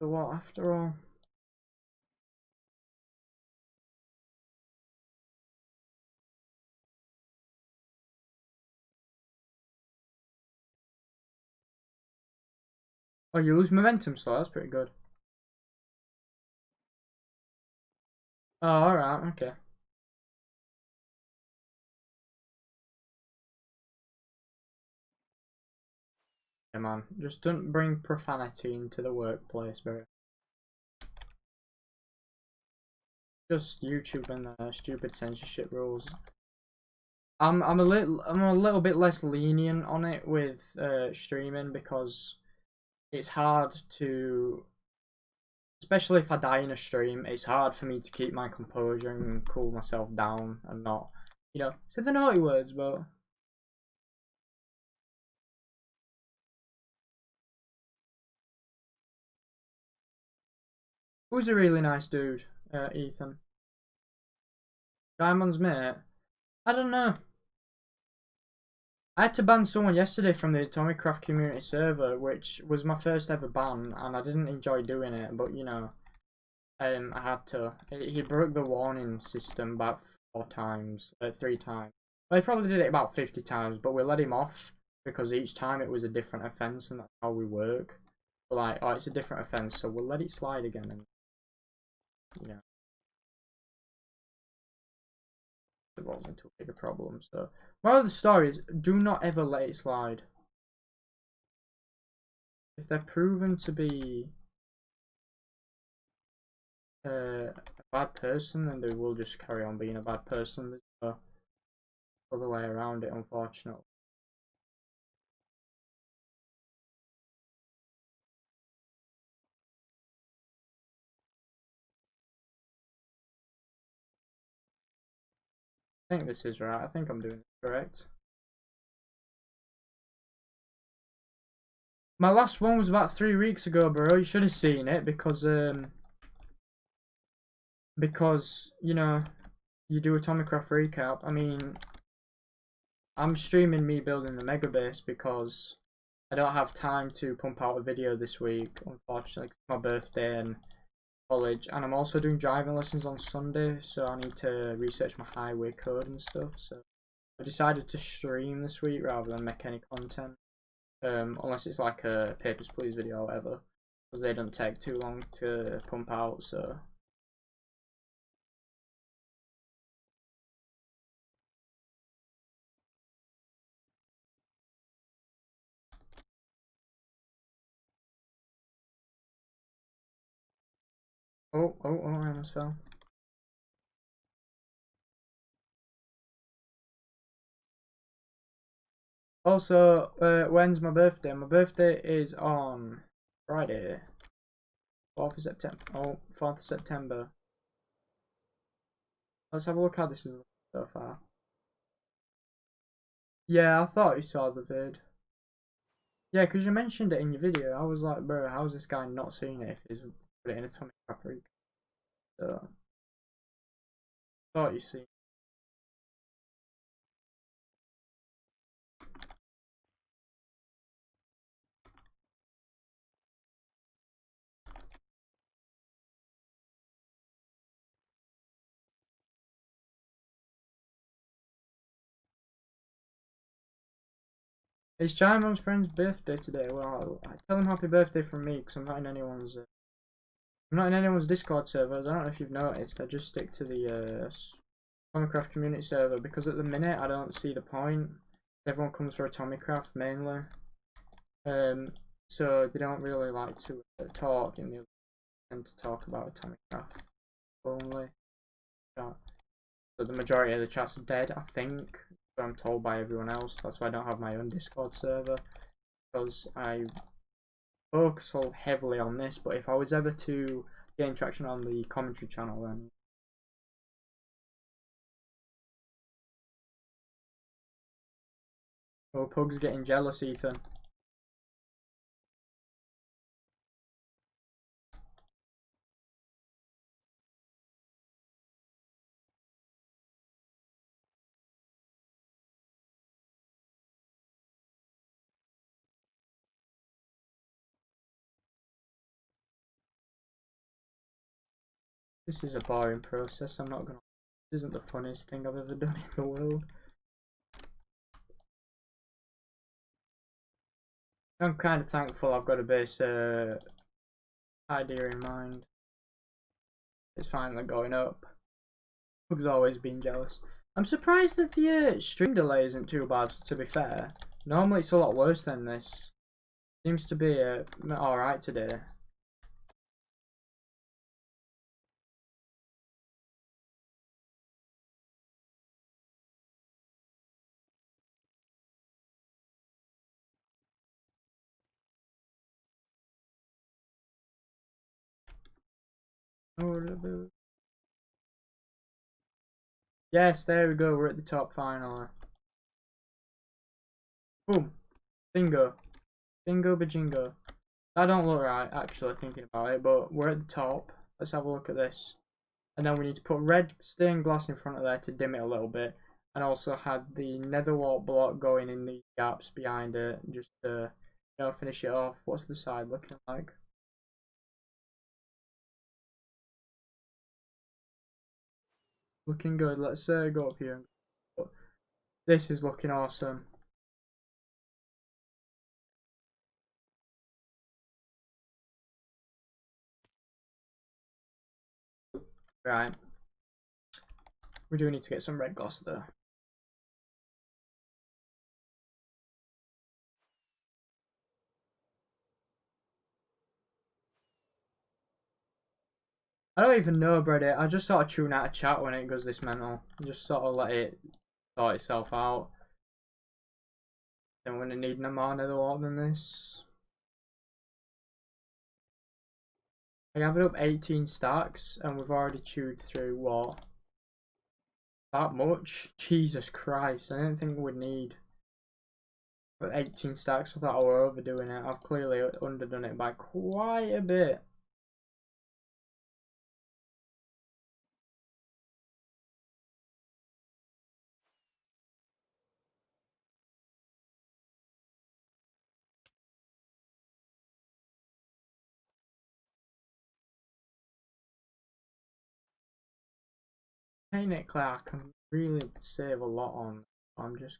So what after all? Oh, you lose momentum, so that's pretty good. Oh, alright, okay. Yeah, man, just don't bring profanity into the workplace, bro. Just YouTube and stupid censorship rules. I'm a little bit less lenient on it with streaming because it's hard to, especially if I die in a stream, it's hard for me to keep my composure and cool myself down and not, say the naughty words, but who's a really nice dude, Ethan. Diamond's mate. I don't know. I had to ban someone yesterday from the atomicraft community server, which was my first ever ban, and I didn't enjoy doing it, but I had to. He broke the warning system about 4 times, 3 times. Well, he probably did it about 50 times, but we let him off because each time it was a different offence, and that's how we work. We're like, oh, it's a different offence, so we'll let it slide again, and you know, it rolls into a bigger problem. So, moral of the story is, do not ever let it slide. If they're proven to be a bad person, then they will just carry on being a bad person. There's no other way around it, unfortunately. I think this is right. I think I'm doing it correct. My last one was about 3 weeks ago, bro. You should have seen it because you do a Atomicraft recap. I mean, I'm streaming me building the mega base because I don't have time to pump out a video this week, unfortunately. It's my birthday and college, and I'm also doing driving lessons on Sunday, so I need to research my highway code and stuff. So I decided to stream this week rather than make any content, unless it's like a Papers, Please video or whatever, because they don't take too long to pump out. So oh, I almost fell. Also, when's my birthday? My birthday is on Friday, 4th of September. Oh, 4th of September. Let's have a look how this is so far. Yeah, I thought you saw the vid. Yeah, because you mentioned it in your video. I was like, bro, how's this guy not seeing it if he's put it in Atomic Craft? So, thought you see. It's Jaimon's friend's birthday today. Well, I tell him happy birthday from me because I'm not in anyone's Discord server. I don't know if you've noticed. I just stick to the Atomicraft community server because at the minute I don't see the point. Everyone comes for Atomicraft mainly, um, so they don't really like to talk, and they tend to talk about Atomicraft only. So the majority of the chats are dead, I think. I'm told by everyone else. That's why I don't have my own Discord server, because I focus so heavily on this. But if I was ever to gain traction on the commentary channel, then oh, Pug's getting jealous, Ethan. This is a boring process, I'm not gonna. This isn't the funniest thing I've ever done in the world. I'm kind of thankful I've got a base idea in mind. It's finally going up. Bug's always been jealous. I'm surprised that the stream delay isn't too bad, to be fair. Normally it's a lot worse than this. Seems to be alright today. Yes, there we go, we're at the top finally. Boom. Bingo. Bingo bajingo. That don't look right, actually, thinking about it, but we're at the top. Let's have a look at this. And then we need to put red stained glass in front of there to dim it a little bit. And also had the netherwart block going in the gaps behind it, just to, you know, finish it off. What's the side looking like? Looking good. Let's go up here. This is looking awesome. Right. We do need to get some red gloss though. I don't even know about it. I just sort of tune out of chat when it goes this mental. Just sort of let it sort itself out. Don't want to need no more netherwart than this. I have it up 18 stacks and we've already chewed through what? That much? Jesus Christ, I didn't think we'd need 18 stacks. I thought I were overdoing it. I've clearly underdone it by quite a bit. Paint it clear, I can really save a lot on. I'm just.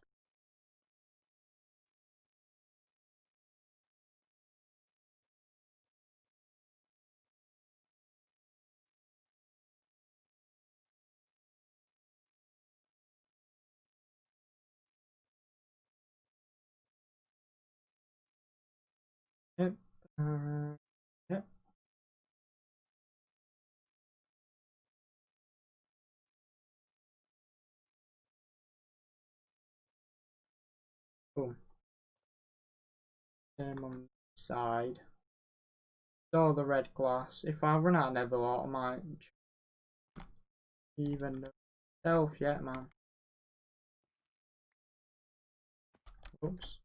Yep. Yep. Boom. Same on the side. So the red glass. If I run out of netherwart, I might even know myself yet, man. Oops.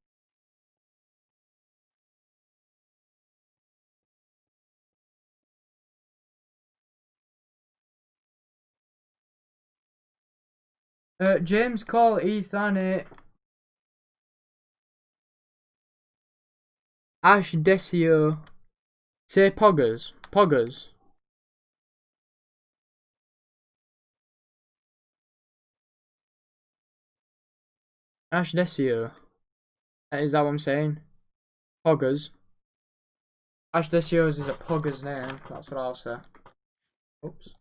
James call Ethan Ash Desio. Say poggers. Poggers. Ash Desio. Is that what I'm saying? Poggers. Ash Desio's is a pogger's name. That's what I'll say. Oops.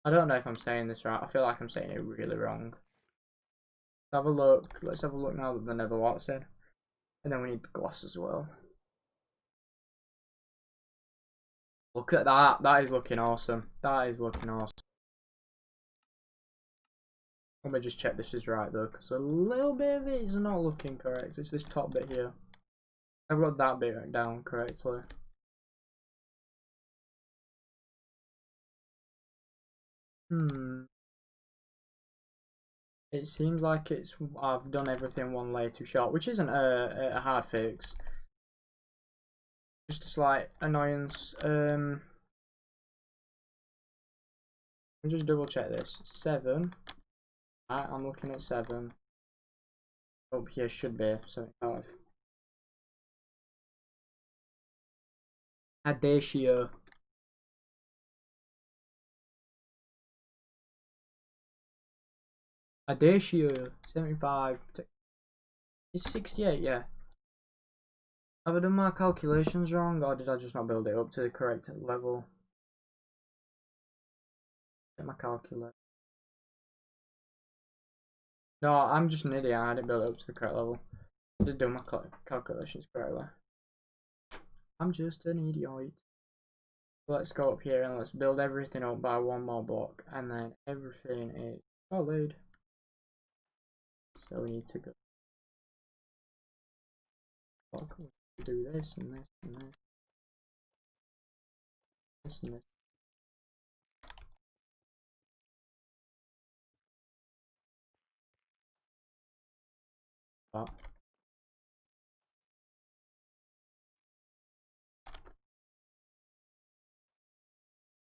I don't know if I'm saying this right. I feel like I'm saying it really wrong. Let's have a look. Let's have a look now that the netherwart's in. And then we need the gloss as well. Look at that. That is looking awesome. That is looking awesome. Let me just check this is right though, because a little bit of it is not looking correct. It's this top bit here. I wrote that bit down correctly. It seems like I've done everything one layer too short, which isn't a hard fix. Just a slight annoyance. Let me just double check this. 7. Right, I'm looking at 7. Up here should be 75. Adatio. Audacia 75. It's 68, yeah. Have I done my calculations wrong, or did I just not build it up to the correct level? Get my calculator. No, I'm just an idiot. I didn't build it up to the correct level. I did do my calculations correctly. I'm just an idiot. Let's go up here and let's build everything up by one more block, and then everything is solid. So we need to go. Do this and this and this. This and this. That.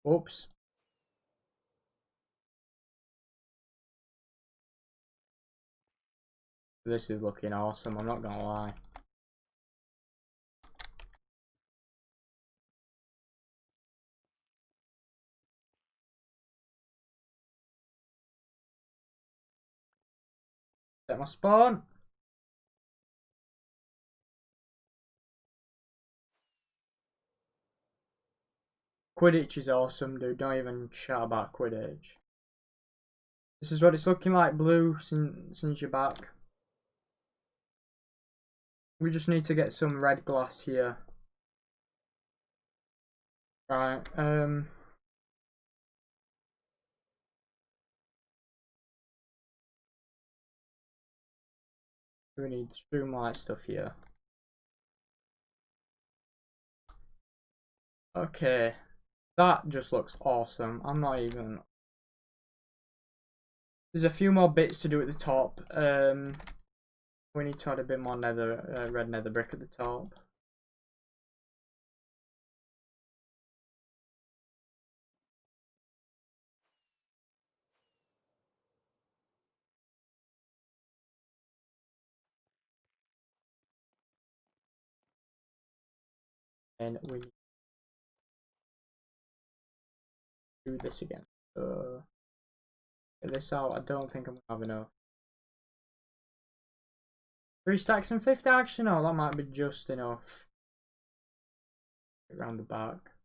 Oops. This is looking awesome, I'm not gonna lie. Set my spawn. Quidditch is awesome, dude. Don't even chat about Quidditch. This is what it's looking like, Blue, since you're back. We just need to get some red glass here. Right, we need streamlight stuff here. Okay, that just looks awesome. I'm not even... There's a few more bits to do at the top. We need to add a bit more red nether brick at the top. And we do this again. Get this out. I don't think I'm gonna have enough. 3 stacks and 50 actually, no, that might be just enough. Around the back.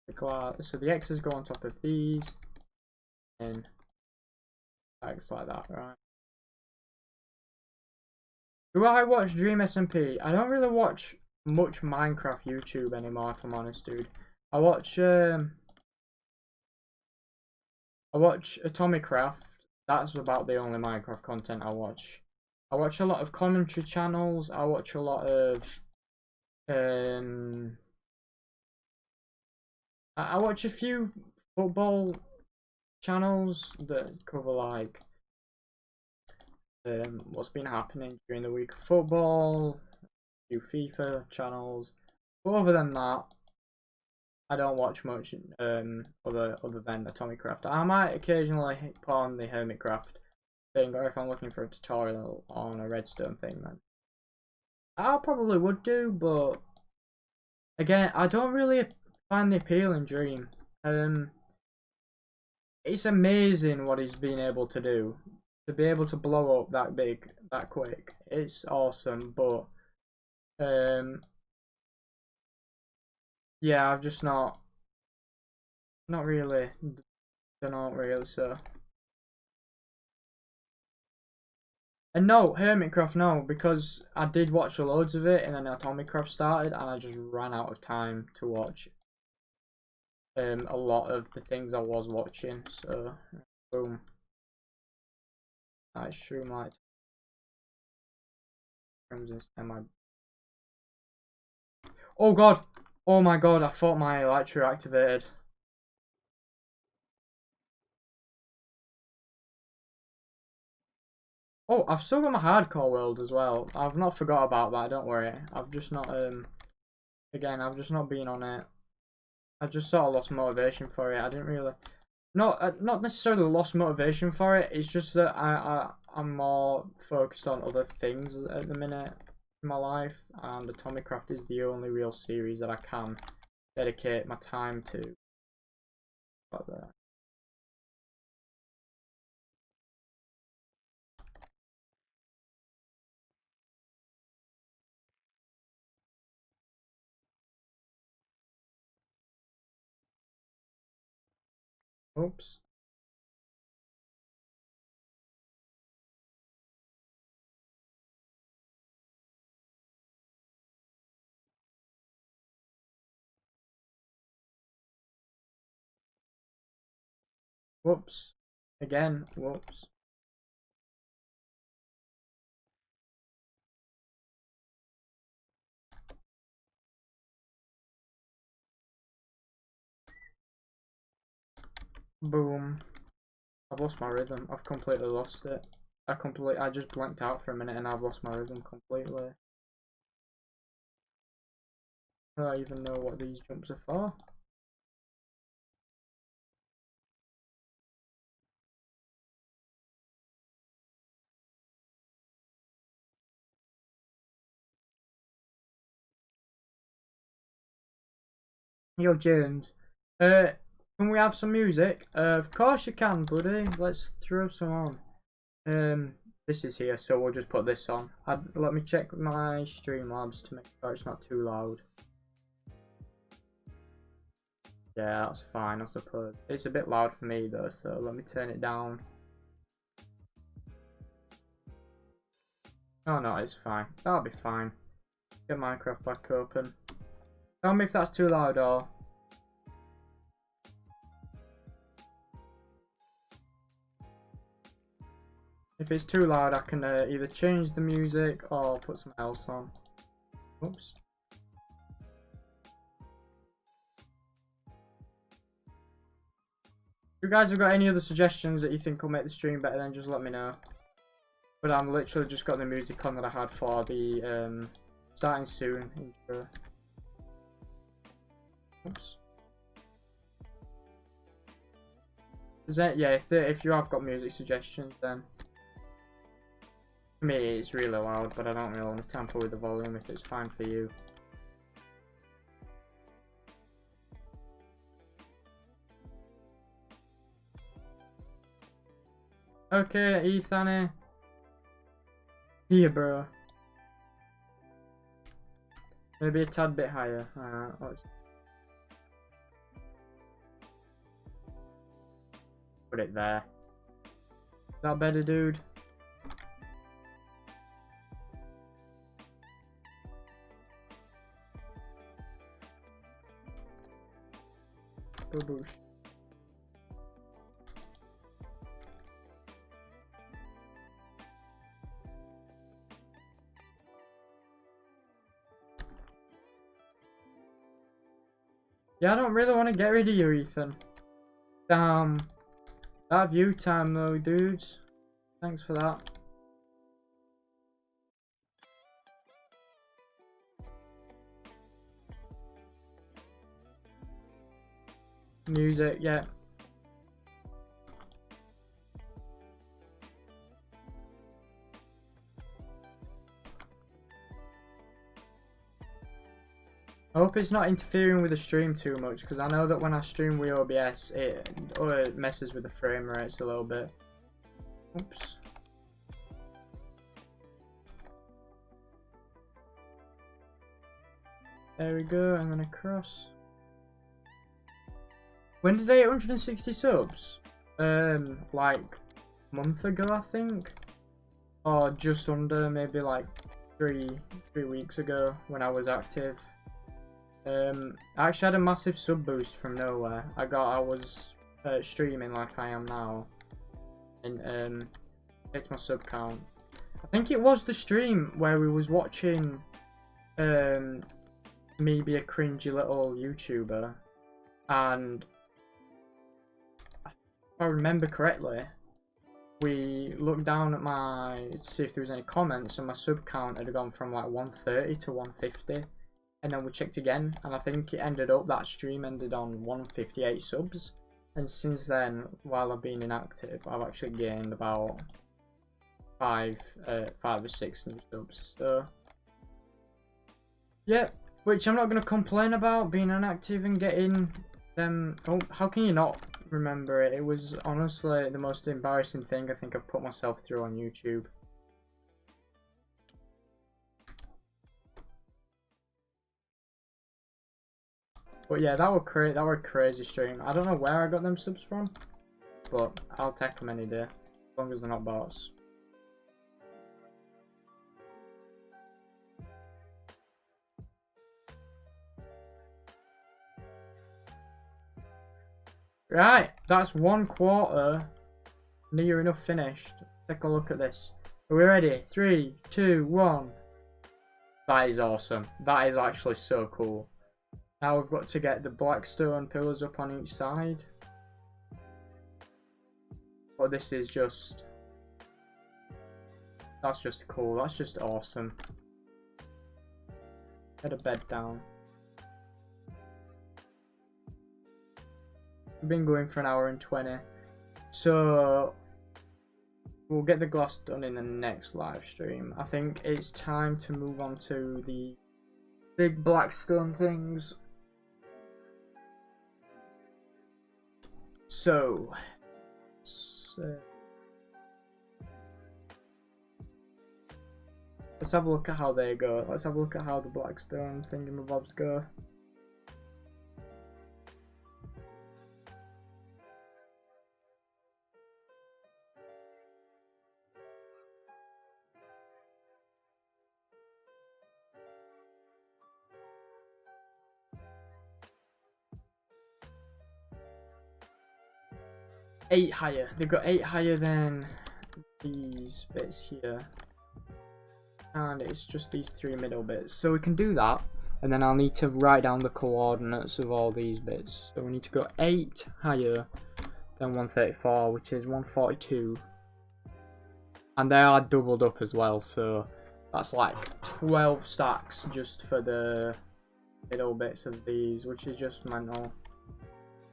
The glass, so the X's go on top of these, and X like that, right? Do I watch Dream SMP? I don't really watch much Minecraft YouTube anymore, if I'm honest, dude. I watch atomicraft. That's about the only Minecraft content I watch. I watch a lot of commentary channels. I watch a lot of I watch a few football channels that cover like what's been happening during the week of football, a few FIFA channels. But other than that, I don't watch much other than atomicraft. I might occasionally put on the hermitcraft thing, or if I'm looking for a tutorial on a redstone thing, then I probably would do. But again, I don't really find the appeal in Dream. It's amazing what he's been able to do. To be able to blow up that big, that quick. It's awesome, but yeah, I've just not really, don't know really, so. And no, Hermitcraft, no, because I did watch loads of it, and then Atomicraft started, and I just ran out of time to watch a lot of the things I was watching, so boom. Nice streamlight. Oh god! Oh my god, I thought my elytra activated. Oh, I've still got my hardcore world as well. I've not forgot about that, don't worry. I've just not, again, I've just not been on it. I just sort of lost motivation for it. I didn't really, not necessarily lost motivation for it. It's just that I'm more focused on other things at the minute in my life, and Atomicraft is the only real series that I can dedicate my time to. Like that. Oops. Whoops. Again. Whoops. Boom. I've lost my rhythm. I've completely lost it. I just blanked out for a minute and I've lost my rhythm completely. I don't even know what these jumps are for. Yo, James. Can we have some music? Of course you can, buddy. Let's throw some on. This is here, so we'll just put this on. Let me check my Streamlabs to make sure it's not too loud. Yeah, that's fine, I suppose. It's a bit loud for me though, so let me turn it down. Oh no, it's fine. That'll be fine. Get Minecraft back open. Tell me if that's too loud or... If it's too loud, I can either change the music or put something else on. Oops. If you guys have got any other suggestions that you think will make the stream better, then just let me know. But I'm literally just got the music on that I had for the starting soon intro. Oops. Is that, yeah, if you have got music suggestions, then for me it's really loud, but I don't really want to tamper with the volume if it's fine for you. Okay, Ethan. Here, bro. Maybe a tad bit higher. Let's put it there. Is that better, dude? Boosh. Yeah, I don't really want to get rid of you, Ethan. Damn. That view time though, dudes. Thanks for that. Music, yeah. I hope it's not interfering with the stream too much, because I know that when I stream with OBS, it messes with the frame rates a little bit. Oops. There we go, and then across. When did I hit 160 subs? Like a month ago, I think, or just under, maybe like three weeks ago when I was active. I actually had a massive sub boost from nowhere. I was streaming like I am now, and checked my sub count. I think it was the stream where we was watching me be a cringy little YouTuber, and if I remember correctly, we looked down at to see if there was any comments, and my sub count had gone from like 130 to 150. And then we checked again, and I think that stream ended on 158 subs. And since then, while I've been inactive, I've actually gained about five or six new subs. So yeah, which I'm not gonna complain about, being inactive and getting them. Oh, how can you not remember it? It was honestly the most embarrassing thing I think I've put myself through on YouTube. But yeah, that were a crazy stream. I don't know where I got them subs from, but I'll take them any day, as long as they're not bots. Right, that's 1/4 near enough finished. Take a look at this. Are we ready? 3, 2, 1. That is awesome. That is actually so cool. Now we've got to get the black stone pillars up on each side. But this is just... That's just cool. That's just awesome. Get a bed down. We've been going for 1 hour and 20. So... We'll get the glass done in the next live stream. I think it's time to move on to the big black stone things. So let's have a look at how they go. Let's have a look at how the black stone thingamabobs go. Eight higher. They've got 8 higher than these bits here. And it's just these 3 middle bits. So we can do that. And then I'll need to write down the coordinates of all these bits. So we need to go 8 higher than 134, which is 142. And they are doubled up as well. So that's like 12 stacks just for the middle bits of these, which is just mental.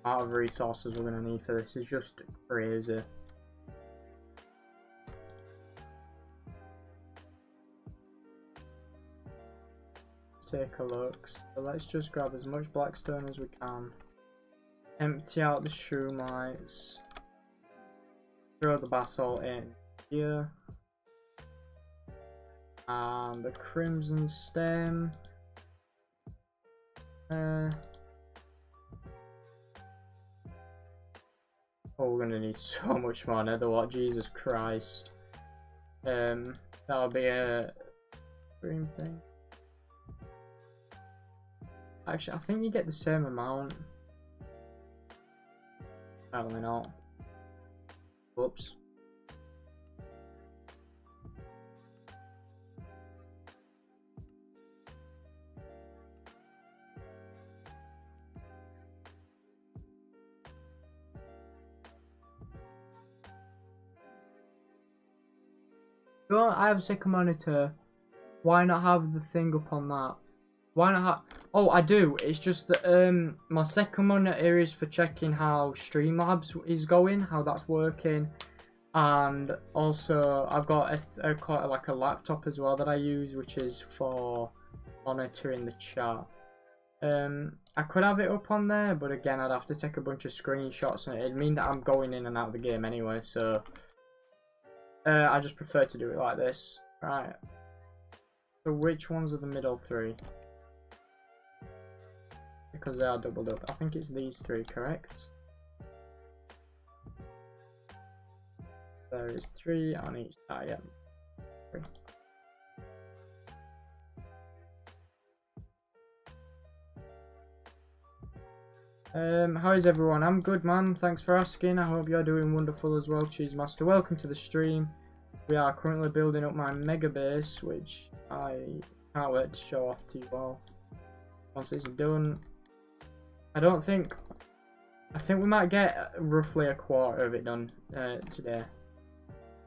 Amount of resources we're going to need for this is just crazy. Let's take a look. So let's just grab as much blackstone as we can. Empty out the shroom lights. Throw the basalt in here. And the crimson stem. Oh, we're gonna need so much more netherwort, Jesus Christ. That'll be a green thing. Actually, I think you get the same amount. Apparently not. Whoops. I have a second monitor. Why not have the thing up on that? Why not have... Oh, I do. It's just that my second monitor is for checking how Streamlabs is going, how that's working, and also I've got quite like a laptop as well that I use, which is for monitoring the chat. I could have it up on there, but again, I'd have to take a bunch of screenshots, and it'd mean that I'm going in and out of the game anyway. So. I just prefer to do it like this. Right. So which ones are the middle 3? Because they are doubled up. I think it's these 3, correct? There is 3 on each side, yeah. 3. How is everyone? I'm good, man. Thanks for asking. I hope you're doing wonderful as well, Cheese Master. Welcome to the stream. We are currently building up my mega base, which I can't wait to show off to you all. Once it's done, I think we might get roughly a quarter of it done today,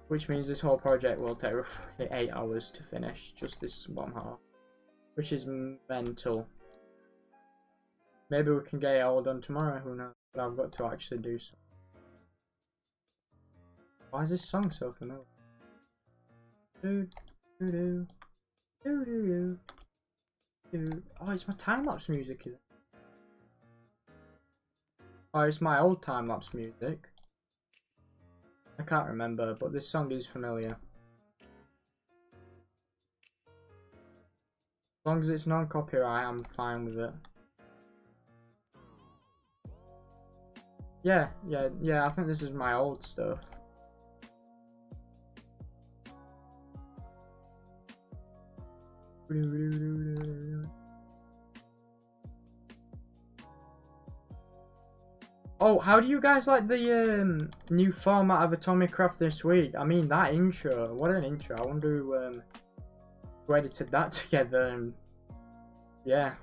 which means this whole project will take roughly 8 hours to finish, just this one half, which is mental. Maybe we can get it all done tomorrow, who knows, but I've got to actually do something. Why is this song so familiar? Do, do, do, do, do, do. Oh, it's my time-lapse music, is it? Oh, it's my old time-lapse music. I can't remember, but this song is familiar. As long as it's non-copyright, I'm fine with it. Yeah, I think this is my old stuff. Oh, how do you guys like the new format of Atomicraft this week? I mean, that intro, what an intro. I wonder who edited that together. And yeah.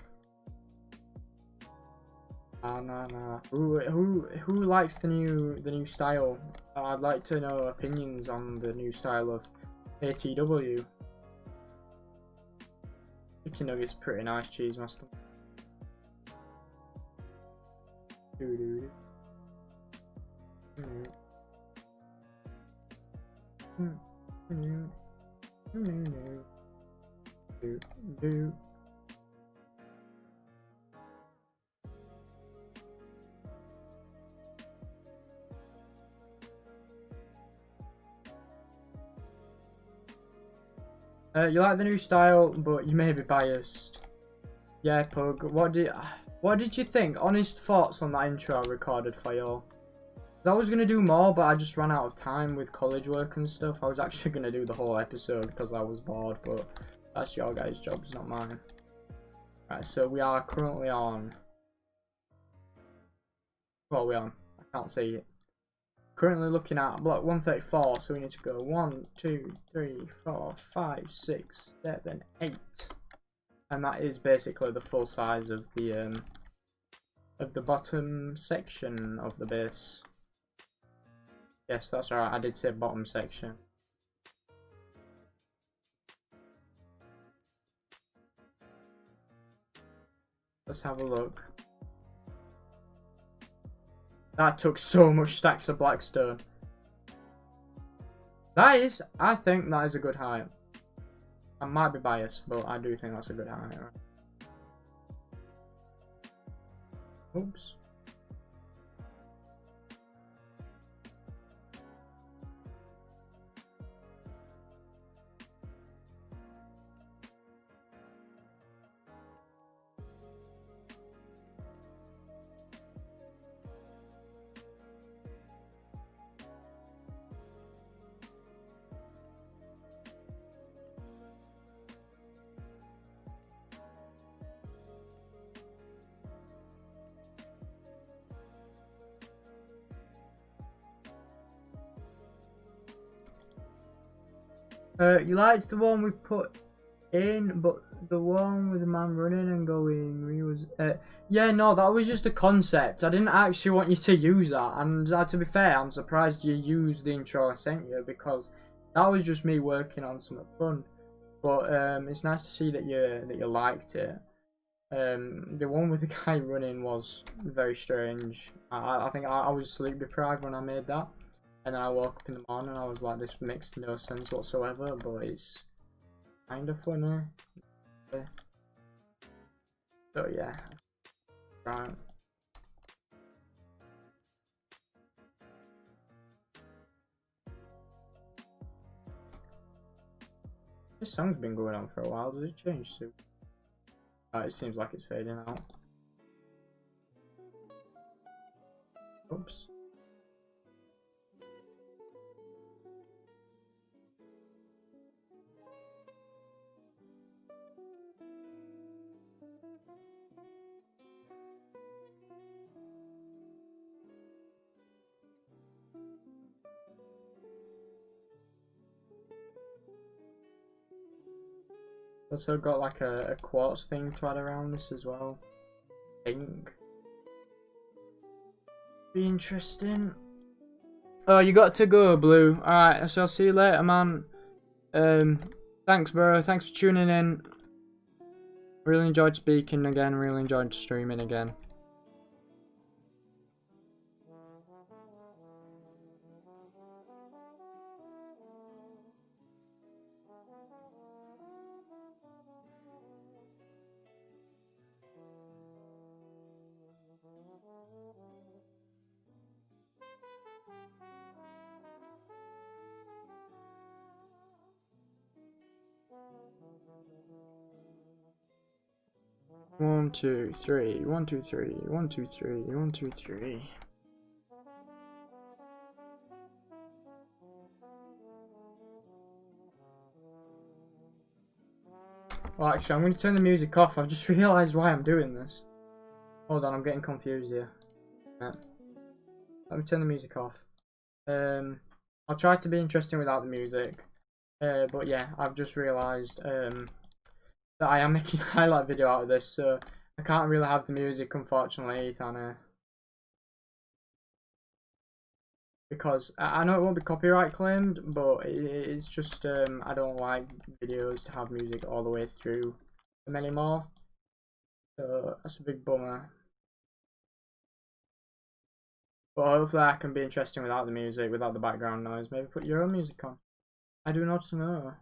Nah. Who likes the new style? I'd like to know opinions on the new style of ATW. Chicken nuggets, pretty nice cheese master. You like the new style, but you may be biased. Yeah, Pug. What did you think? Honest thoughts on that intro I recorded for y'all. I was gonna do more, but I just ran out of time with college work and stuff. I was actually gonna do the whole episode because I was bored, but that's your guys' jobs, not mine. Right, so we are currently on. What are we on? I can't see it. Currently looking at block 134, so we need to go 1, 2, 3, 4, 5, 6, 7, 8. And that is basically the full size of the bottom section of the base. Yes, that's right, I did say bottom section. Let's have a look. That took so much stacks of blackstone. I think that is a good height. I might be biased, but I do think that's a good height. Oops. You liked the one we put in, but the one with the man running and going, we was yeah, no, that was just a concept. I didn't actually want you to use that, and to be fair, I'm surprised you used the intro I sent you because that was just me working on something fun. But it's nice to see that you liked it. The one with the guy running was very strange. I think I was sleep deprived when I made that. And then I woke up in the morning and I was like, this makes no sense whatsoever, but it's kind of funny. Yeah. So yeah, right. This song's been going on for a while, does it change soon? It seems like it's fading out. Oops. Also got like a quartz thing to add around this as well. I think. Be interesting. Oh, you got to go, Blue. Alright, so I'll see you later, man. Thanks, bro. Thanks for tuning in. Really enjoyed speaking again. Really enjoyed streaming again. One, two, three. 1, 2, 3. 1, 2, 3. 1, 2, 3. Well, actually, I'm going to turn the music off. I've just realised why I'm doing this. Hold on, I'm getting confused here. Right. Let me turn the music off. I'll try to be interesting without the music. But yeah, I've just realised that I am making a highlight video out of this, so I can't really have the music, unfortunately, Ethan. Because I know it won't be copyright claimed, but it's just I don't like videos to have music all the way through them anymore. So that's a big bummer. But hopefully I can be interesting without the music, without the background noise. Maybe put your own music on. I do not know.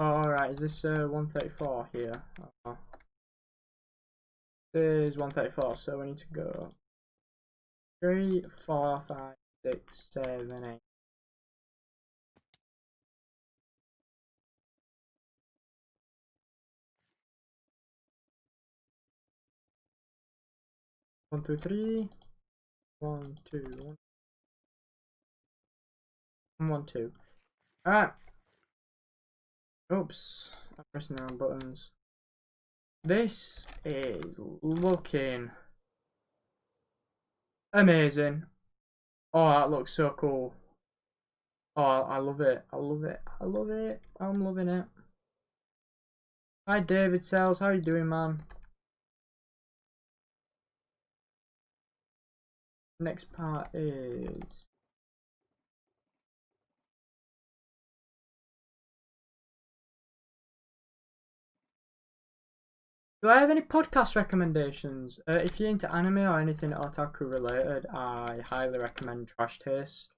Oh, alright, is this 134 here? Oh. This is 134, so we need to go 3, 4, 5, 6, 7, 8. One, two, three. 1, 2, 1, 1, 2. Alright. Oops. I'm pressing the wrong buttons. This is looking amazing. Oh, that looks so cool. Oh, I love it. I love it. I love it. I'm loving it. Hi, David Sells. How you doing, man? Next part is... Do I have any podcast recommendations? If you're into anime or anything otaku related, I highly recommend Trash Taste.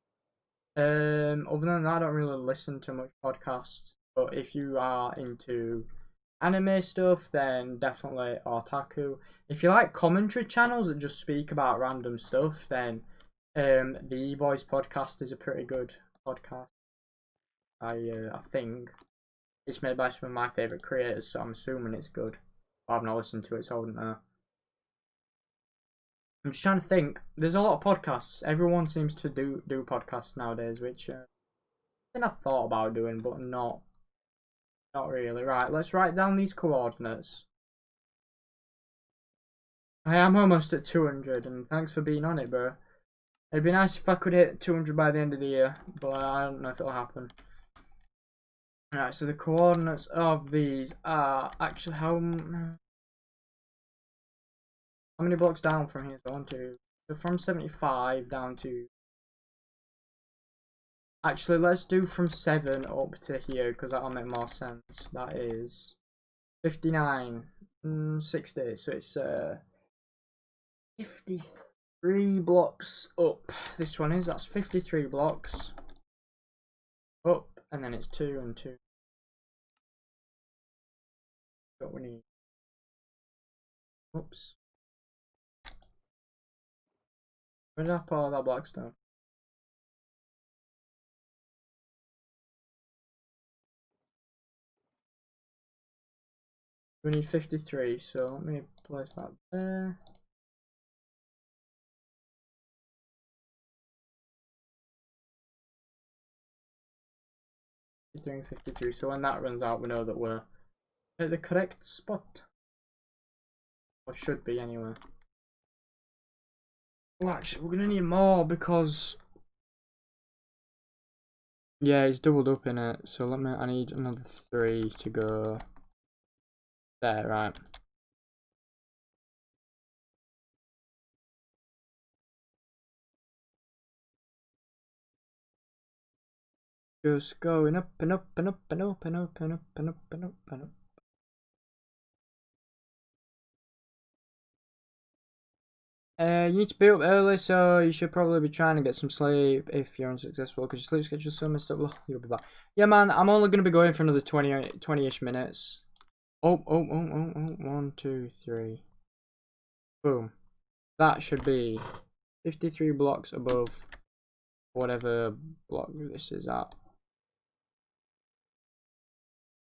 Other than that, I don't really listen to much podcasts. But if you are into anime stuff, then definitely otaku. If you like commentary channels that just speak about random stuff, then the Boys podcast is a pretty good podcast. I think it's made by some of my favorite creators, so I'm assuming it's good. I've not listened to it, so I wouldn't know. I'm just trying to think. There's a lot of podcasts. Everyone seems to do podcasts nowadays, which I think I've thought about doing, but not really. Right, let's write down these coordinates. I am almost at 200, and thanks for being on it, bro. It'd be nice if I could hit 200 by the end of the year, but I don't know if it'll happen. Right, so the coordinates of these are actually how many blocks down from here? So 1, 2. So from 75 down to... Actually, let's do from 7 up to here, because that'll make more sense. That is 59, 60. So it's 53 blocks up. This one is. That's 53 blocks up, and then it's 2 and 2. What we need. Oops. Where did I put all that blackstone? We need 53, so let me place that there. Doing 53, so when that runs out, we know that we're at the correct spot. Or should be, anyway. Well, actually, we're gonna need more because... Yeah, it's doubled up in it, so I need another 3 to go there, right? Just going up and up and up and up and up and up and up and up and up. You need to be up early, so you should probably be trying to get some sleep if you're unsuccessful, because your sleep schedule's so messed up. You'll be back. Yeah, man, I'm only going to be going for another 20-ish minutes. Oh, 1, 2, 3. Boom. That should be 53 blocks above whatever block this is at.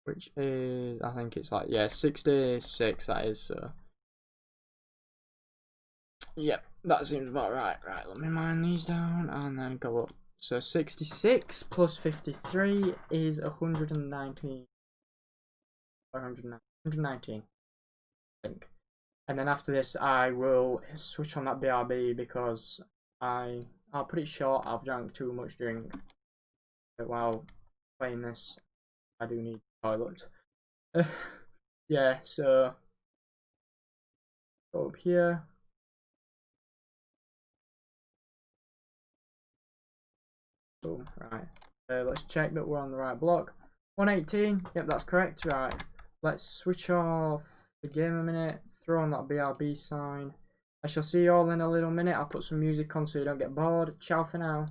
Which is, I think it's like, yeah, 66, that is, so. Yep, that seems about right. Right, let me mine these down and then go up. So 66 plus 53 is 119. 119, I think. And then after this, I will switch on that BRB because I'll put it short. I've drank too much drink while playing this. I do need the toilet. Yeah, so go up here. Boom, right. Let's check that we're on the right block. 118, yep, that's correct. Right, let's switch off the game a minute, throw on that BRB sign. I shall see you all in a little minute. I'll put some music on so you don't get bored. Ciao for now.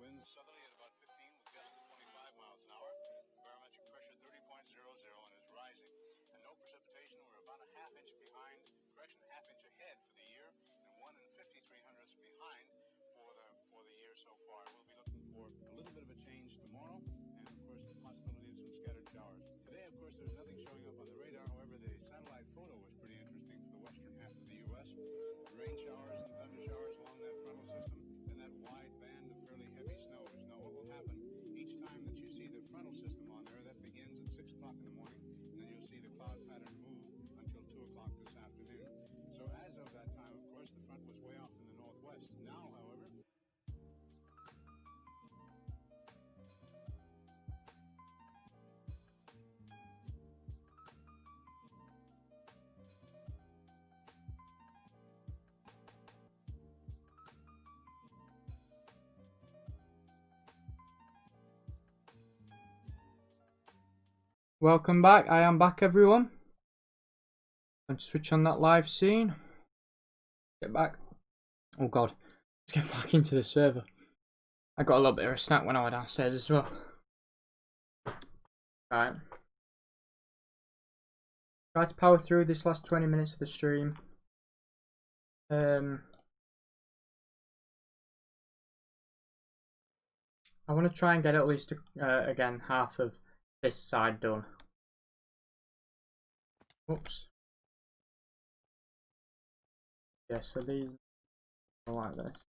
Winds southerly at about 15 with gusts of 25 miles an hour. Barometric pressure 30.00 and is rising. And no precipitation. We're about a half inch behind, correction, half inch ahead for the year, and 1 and 53/100ths behind for the year so far. We'll be looking for a little bit of a change tomorrow, and of course the possibility of some scattered showers. Today, of course, there's nothing showing up on the radar. However, the satellite photo was pretty interesting for the western half of the U.S. Rain showers and thunder showers along that frontal system, and that wide band of fairly heavy snows. Now, what will happen each time that you see the frontal system on there, that begins at 6 o'clock in the morning, and then you'll see the cloud pattern move until 2 o'clock this afternoon. So as of that time, of course, the front was way off in the northwest. Now, however, Welcome back. I am back, everyone. Let's switch on that live scene. Get back. Oh god, let's get back into the server. I got a little bit of a snack when I went downstairs as well. Right. Try to power through this last 20 minutes of the stream. I want to try and get at least again half of this side done. Oops. Yeah, so these are like this.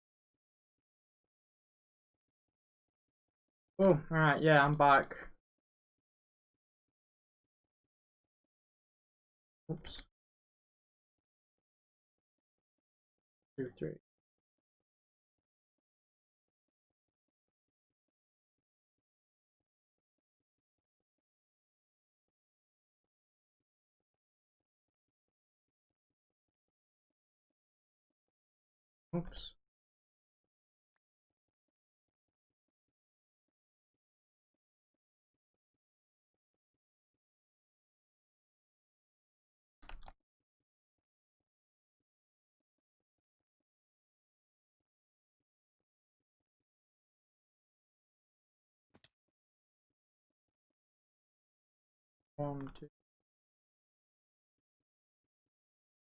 Oh, alright, yeah, I'm back. Oops. 2, 3. Oops. One, two.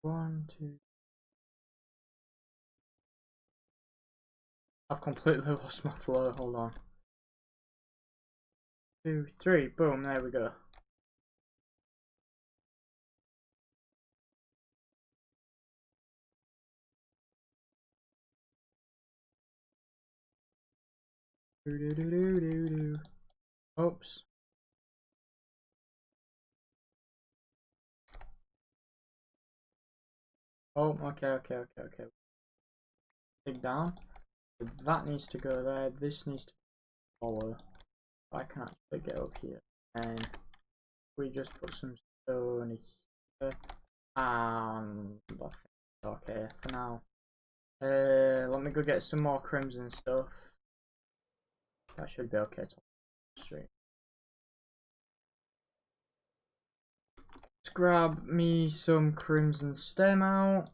1, 2. I've completely lost my flow. Hold on. 2, 3. Boom. There we go. Do do do do do do. Oops. Oh, okay. Dig down. That needs to go there. This needs to follow. I can actually get up here. And we just put some stone here. And I think it's okay for now. Let me go get some more crimson stuff. That should be okay to street. Let's grab me some crimson stem out.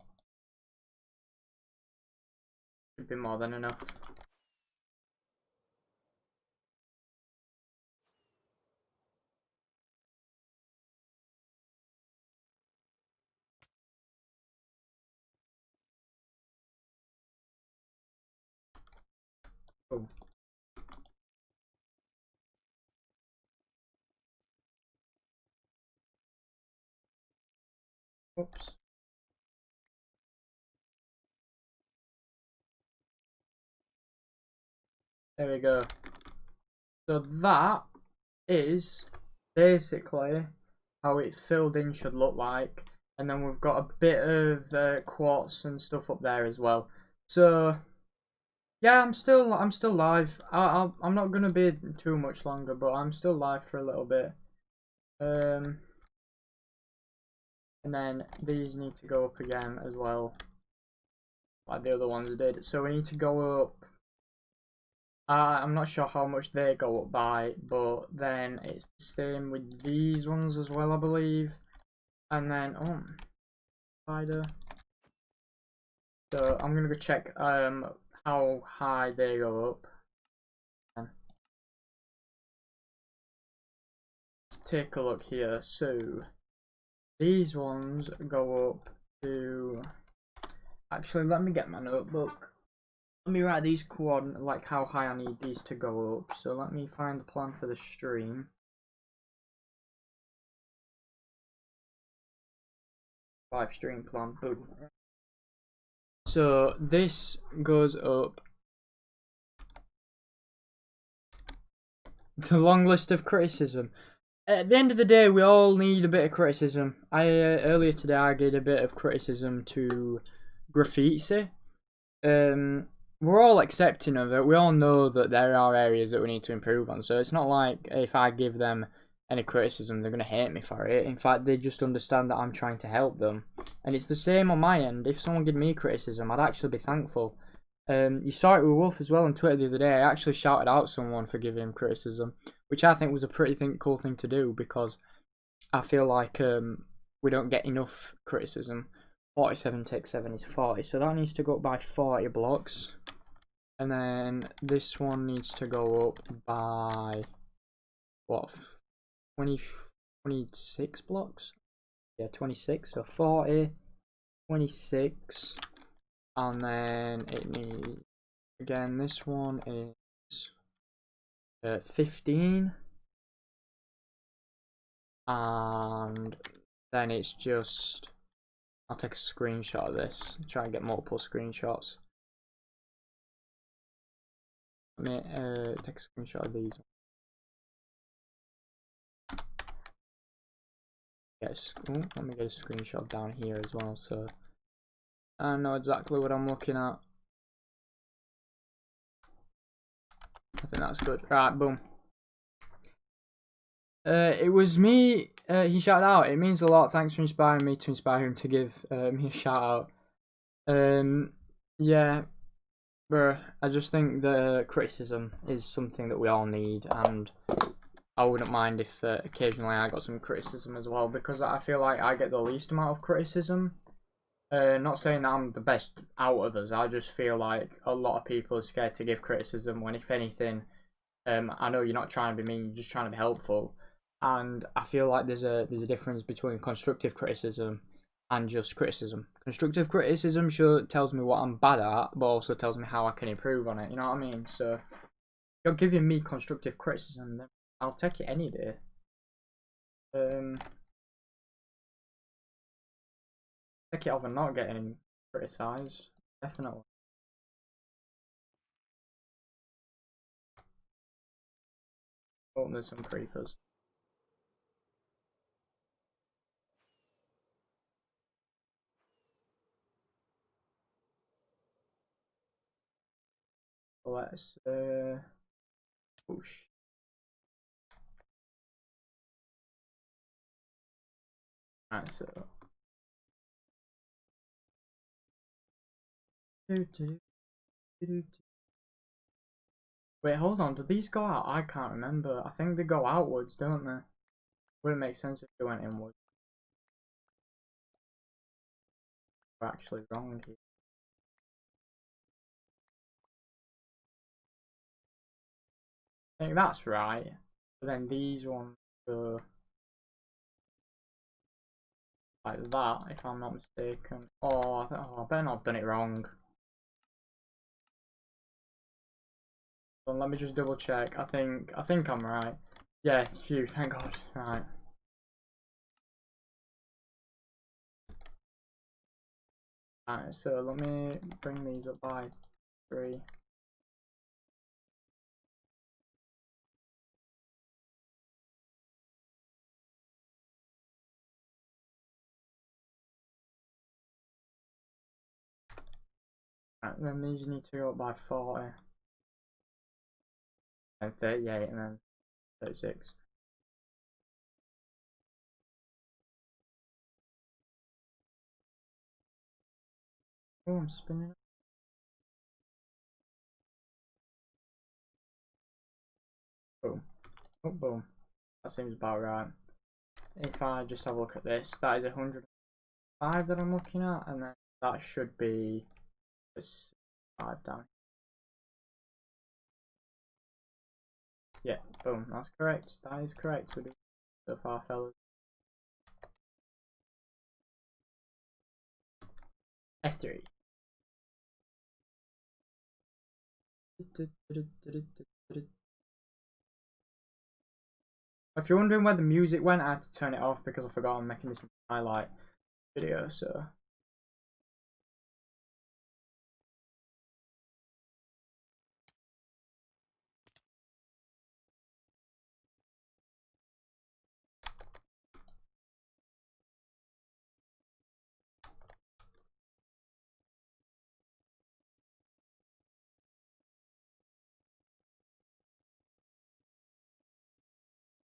Should be more than enough. Boom. Oops. There we go. So that is basically how it filled in should look like, and then we've got a bit of quartz and stuff up there as well. So yeah, I'm still live. I'm not gonna be too much longer, but I'm still live for a little bit. And then these need to go up again as well, like the other ones did. So we need to go up. I'm not sure how much they go up by, but then it's the same with these ones as well, I believe. And then, oh, spider. So I'm gonna go check how high they go up. Let's take a look here. So these ones go up to. Actually, let me get my notebook. Let me write these coordinates, like how high I need these to go up. So let me find the plan for the stream. 5 stream plan. Boom. So this goes up. The long list of criticism. At the end of the day, we all need a bit of criticism. Earlier today I gave a bit of criticism to graffiti. We're all accepting of it. We all know that there are areas that we need to improve on. So it's not like if I give them any criticism, they're gonna hate me for it. In fact, they just understand that I'm trying to help them. And it's the same on my end. If someone gave me criticism, I'd actually be thankful. You saw it with Wolf as well on Twitter the other day. I actually shouted out someone for giving him criticism, which I think was a pretty cool thing to do, because I feel like we don't get enough criticism. 47 takes 7 is 40, so that needs to go up by 40 blocks. And then this one needs to go up by, what, 20, 26 blocks? Yeah, 26, so 40, 26, and then it needs, again, this one is 15, and then it's just, I'll take a screenshot of this, try and get multiple screenshots. Let me take a screenshot of these. Yes, let me get a screenshot down here as well, so I know exactly what I'm looking at. I think that's good. Right, boom. It was me. He shouted out. It means a lot. Thanks for inspiring me to inspire him to give me a shout out. Yeah, bro. I just think the criticism is something that we all need, and I wouldn't mind if occasionally I got some criticism as well, because I feel like I get the least amount of criticism. Not saying that I'm the best out of us. I just feel like a lot of people are scared to give criticism when, if anything, I know you're not trying to be mean. You're just trying to be helpful. And I feel like there's a difference between constructive criticism and just criticism. Constructive criticism tells me what I'm bad at, but also tells me how I can improve on it. You know what I mean? So if you're giving me constructive criticism, then I'll take it any day. Take it over not getting criticised, definitely. Oh, there's some creepers. Let's push. Right, so wait, hold on, do these go out? I can't remember. I think they go outwards, don't they? Wouldn't make sense if they went inwards. We're actually wrong here. I think that's right. But then these ones go like that, if I'm not mistaken. Oh, I better not have done it wrong. Well, let me just double check. I think I'm right. Yeah, phew, thank God. Right. Alright, so let me bring these up by 3. Right, then these need to go up by 40. And 38, and then 36. Oh, I'm spinning it. Boom. Oh, boom. That seems about right. If I just have a look at this, that is 105 that I'm looking at, and then that should be 5 down. Yeah, boom, that's correct. That is correct. We're doing so far, fellas. F3. If you're wondering where the music went, I had to turn it off because I forgot I'm making this highlight video, so.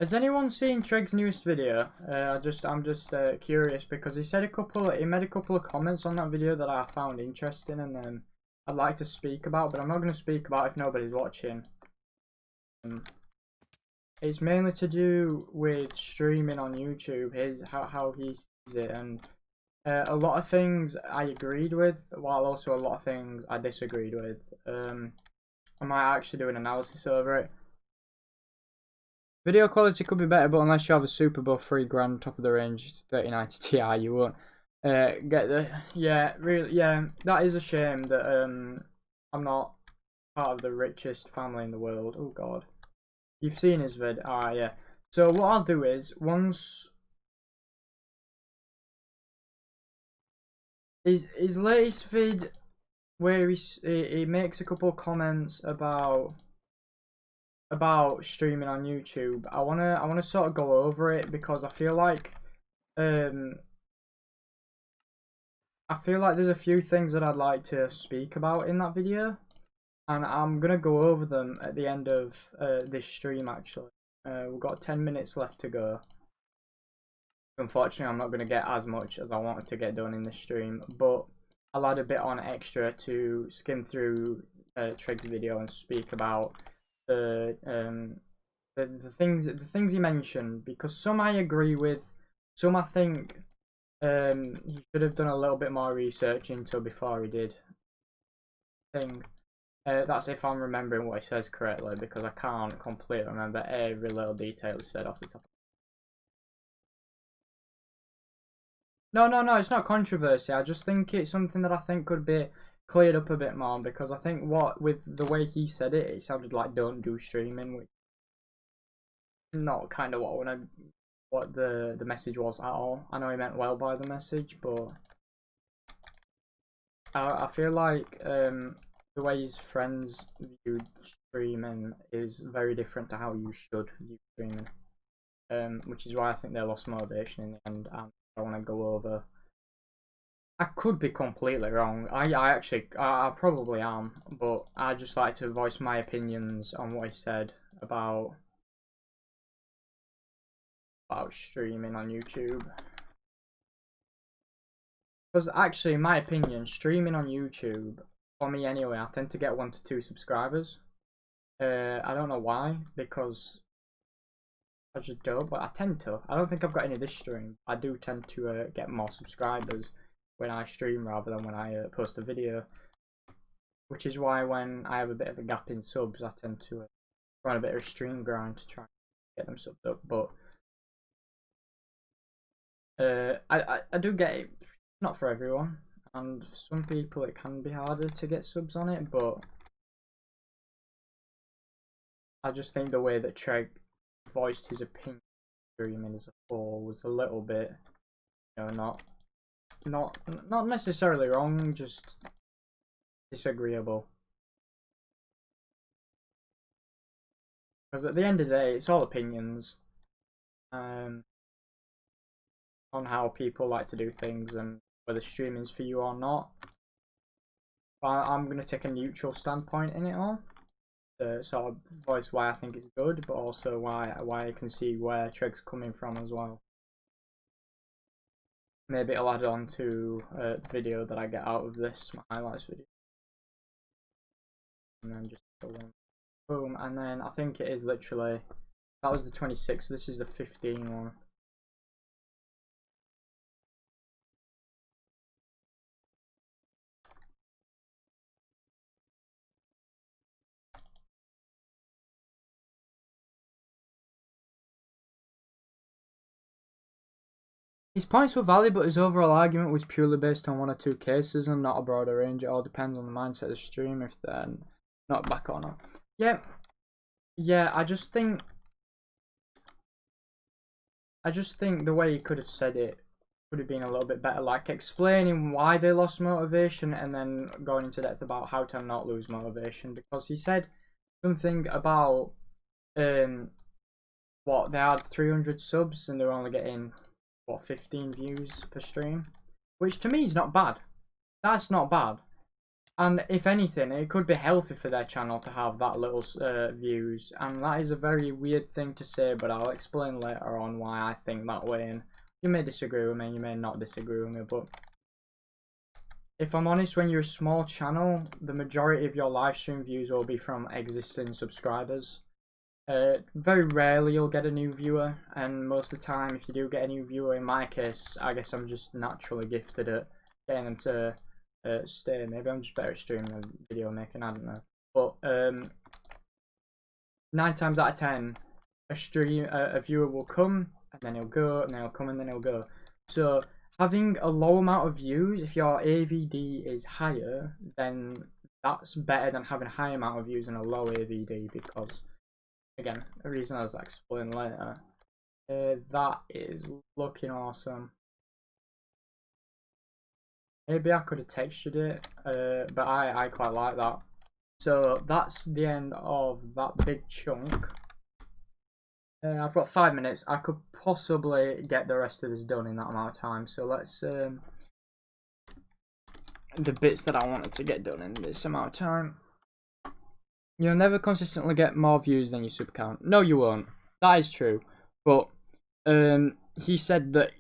Has anyone seen Treg's newest video? I'm just curious because he made a couple of comments on that video that I found interesting, and I'd like to speak about, but I'm not going to speak about if nobody's watching. It's mainly to do with streaming on YouTube, how he sees it, and a lot of things I agreed with, while also a lot of things I disagreed with. I might actually do an analysis over it. Video quality could be better, but unless you have a super buff 3 grand top of the range 3090 Ti, you won't get the. Yeah, really, yeah, that is a shame that I'm not part of the richest family in the world. Oh God. You've seen his vid? Ah, yeah. So what I'll do is, once his latest vid where he makes a couple of comments about streaming on YouTube, I wanna sort of go over it, because I feel like there's a few things that I'd like to speak about in that video, and I'm gonna go over them at the end of this stream. Actually, we've got 10 minutes left to go. Unfortunately, I'm not gonna get as much as I wanted to get done in this stream, but I'll add a bit on extra to skim through Trig's video and speak about the things he mentioned, because some I agree with, some I think he should have done a little bit more research into before he did thing. That's if I'm remembering what he says correctly, because I can't completely remember every little detail he said off the top. No, it's not controversy. I just think it's something that I think could be cleared up a bit more, because I think with the way he said it, it sounded like don't do streaming, which is not kind of what the message was at all. I know he meant well by the message, but I feel like the way his friends viewed streaming is very different to how you should view streaming, which is why I think they lost motivation in the end. And I want to go over. I could be completely wrong. I probably am, but I just like to voice my opinions on what he said about streaming on YouTube. Because actually, in my opinion, streaming on YouTube, for me anyway, I tend to get 1 to 2 subscribers. I don't know why, because I just don't, but I tend to. I don't think I've got any this stream. I do tend to get more subscribers when I stream rather than when I post a video. Which is why when I have a bit of a gap in subs, I tend to run a bit of a stream grind to try and get them subbed up. But I do get it. Not for everyone, and for some people it can be harder to get subs on it, but I just think the way that Treg voiced his opinion streaming as a whole was a little bit, you know, not necessarily wrong, just disagreeable. Because at the end of the day, it's all opinions on how people like to do things and whether streaming's for you or not. But I'm going to take a neutral standpoint in it all. Sort of voice why I think it's good, but also why I can see where Treg's coming from as well. Maybe it'll add on to the video that I get out of this, my highlights video. And then just boom, and then I think it is literally, that was the 26th, this is the 15 one. His points were valid, but his overall argument was purely based on 1 or 2 cases and not a broader range. It all depends on the mindset of the streamer, if they're not back or not. Yeah, I just think the way he could have said it could have been a little bit better, like explaining why they lost motivation and then going into depth about how to not lose motivation, because he said something about what, they had 300 subs and they're only getting what, 15 views per stream, which to me is not bad. That's not bad, and if anything, it could be healthy for their channel to have that little views, and that is a very weird thing to say, but I'll explain later on why I think that way, and you may disagree with me, you may not disagree with me, but if I'm honest, when you're a small channel, the majority of your live stream views will be from existing subscribers. Very rarely you'll get a new viewer, and most of the time if you do get a new viewer, in my case, I guess I'm just naturally gifted at getting them to stay. Maybe I'm just better at streaming than video making, I don't know. But 9 times out of 10, a viewer will come and then he'll go, and then he'll come and then he'll go. So having a low amount of views, if your AVD is higher, then that's better than having a high amount of views and a low AVD, because again, a reason I was explaining later. That is looking awesome. Maybe I could have textured it, but I quite like that. So that's the end of that big chunk. I've got 5 minutes. I could possibly get the rest of this done in that amount of time. So let's the bits that I wanted to get done in this amount of time. You'll never consistently get more views than your super count. No, you won't. That is true. But he said that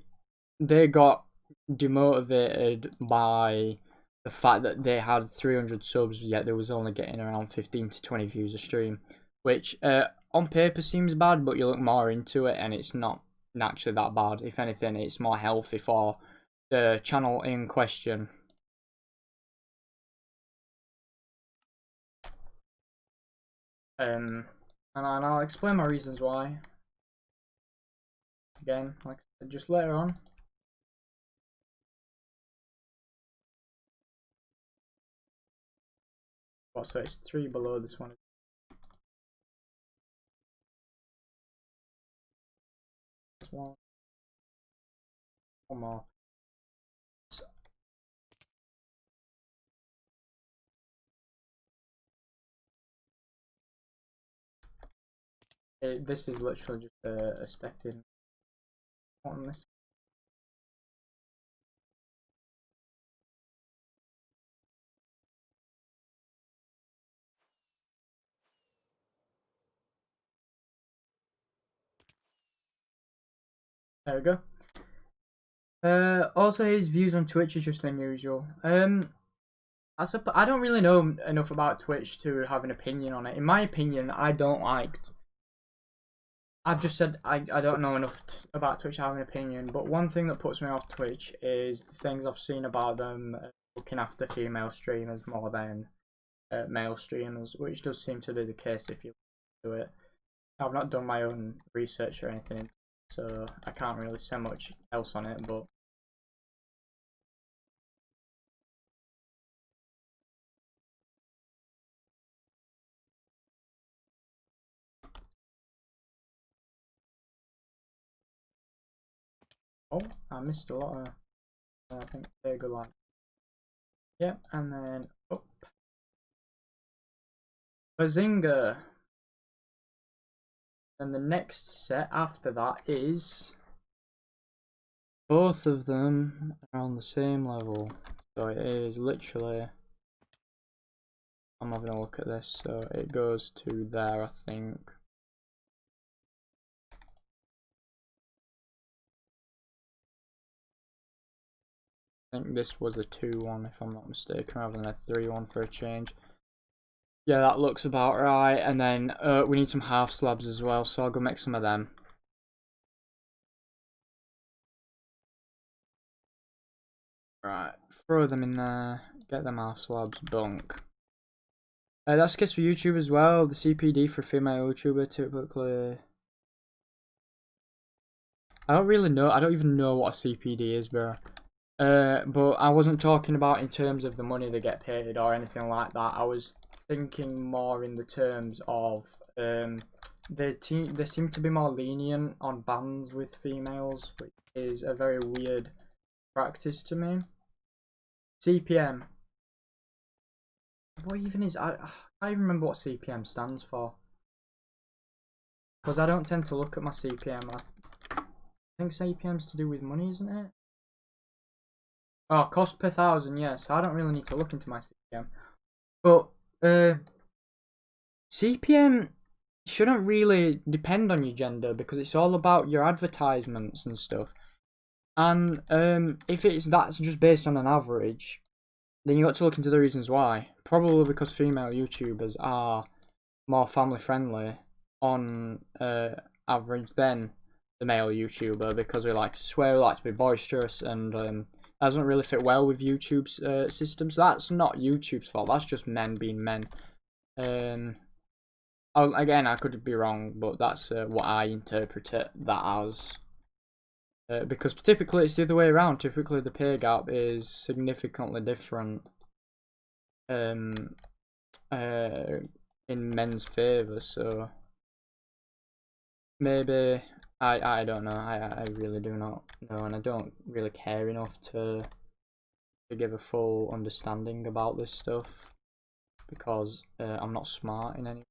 they got demotivated by the fact that they had 300 subs, yet they was only getting around 15 to 20 views a stream, which on paper seems bad, but you look more into it and it's not actually that bad. If anything, it's more healthy for the channel in question. And I'll explain my reasons why. Again, like I said, just later on. Oh, so it's 3 below this one. One more. So, this is literally just a step in on this. There we go. Also, his views on Twitch are just unusual. I don't really know enough about Twitch to have an opinion on it. In my opinion, I don't like. I've just said I don't know enough about Twitch to have an opinion. But one thing that puts me off Twitch is the things I've seen about them looking after female streamers more than male streamers, which does seem to be the case if you do it. I've not done my own research or anything, so I can't really say much else on it, but oh, I missed a lot of I think they're good like yep, and then up Bazinga. And the next set after that is both of them are on the same level. So it is literally, I'm having a look at this, so it goes to there, I think. I think this was a 2-1 if I'm not mistaken, rather than a 3-1 for a change. Yeah, that looks about right. And then we need some half slabs as well, so I'll go make some of them. Right, throw them in there, get them half slabs, bunk. That's the case for YouTube as well. The CPD for female YouTuber typically. I don't really know. I don't even know what a CPD is, bro. But I wasn't talking about in terms of the money they get paid or anything like that. I was thinking more in the terms of they seem to be more lenient on bans with females, which is a very weird practice to me. CPM. What even is I can't even remember what CPM stands for, because I don't tend to look at my CPM. I think CPM's to do with money, isn't it? Oh, cost per thousand, yes. Yeah, so I don't really need to look into my CPM. But CPM shouldn't really depend on your gender, because it's all about your advertisements and stuff. And if that's just based on an average, then you got to look into the reasons why. Probably because female YouTubers are more family friendly on average than the male YouTuber, because we like to swear, we like to be boisterous, and doesn't really fit well with YouTube's system. So that's not YouTube's fault. That's just men being men. Again, I could be wrong, but that's what I interpret that as. Because typically it's the other way around. Typically the pay gap is significantly different in men's favour. So maybe I don't know. I really do not know, and I don't really care enough to give a full understanding about this stuff because I'm not smart in any.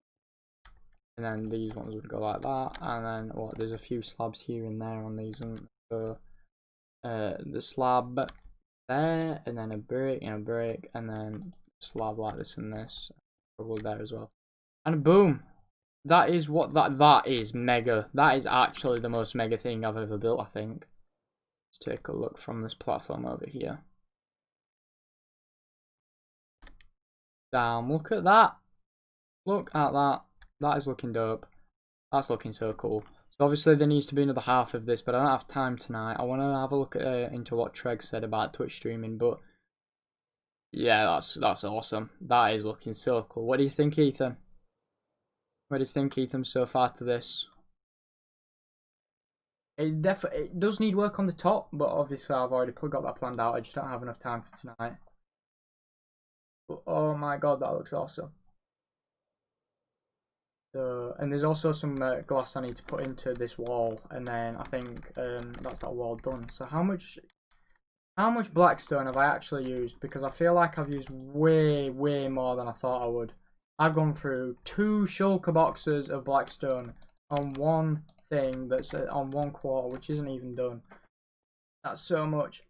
And then these ones would go like that, and then what? There's a few slabs here and there on these, and so the slab there, and then a brick and a brick, and then slab like this and this, probably there as well, and boom. That is what that is mega. That is actually the most mega thing I've ever built, I think. Let's take a look from this platform over here. Damn, look at that. Look at that. That is looking dope. That's looking so cool. So obviously there needs to be another half of this, but I don't have time tonight. I want to have a look at, into what Treg said about Twitch streaming, but yeah, that's awesome. That is looking so cool. What do you think, Ethan? What do you think, Ethan, so far to this? It does need work on the top, but obviously I've already got that planned out. I just don't have enough time for tonight. But oh my god, that looks awesome. So, and there's also some glass I need to put into this wall, and then I think that's that wall done. So how much blackstone have I actually used? Because I feel like I've used way more than I thought I would. I've gone through 2 shulker boxes of blackstone on one thing that's on 1 quarter, which isn't even done. That's so much.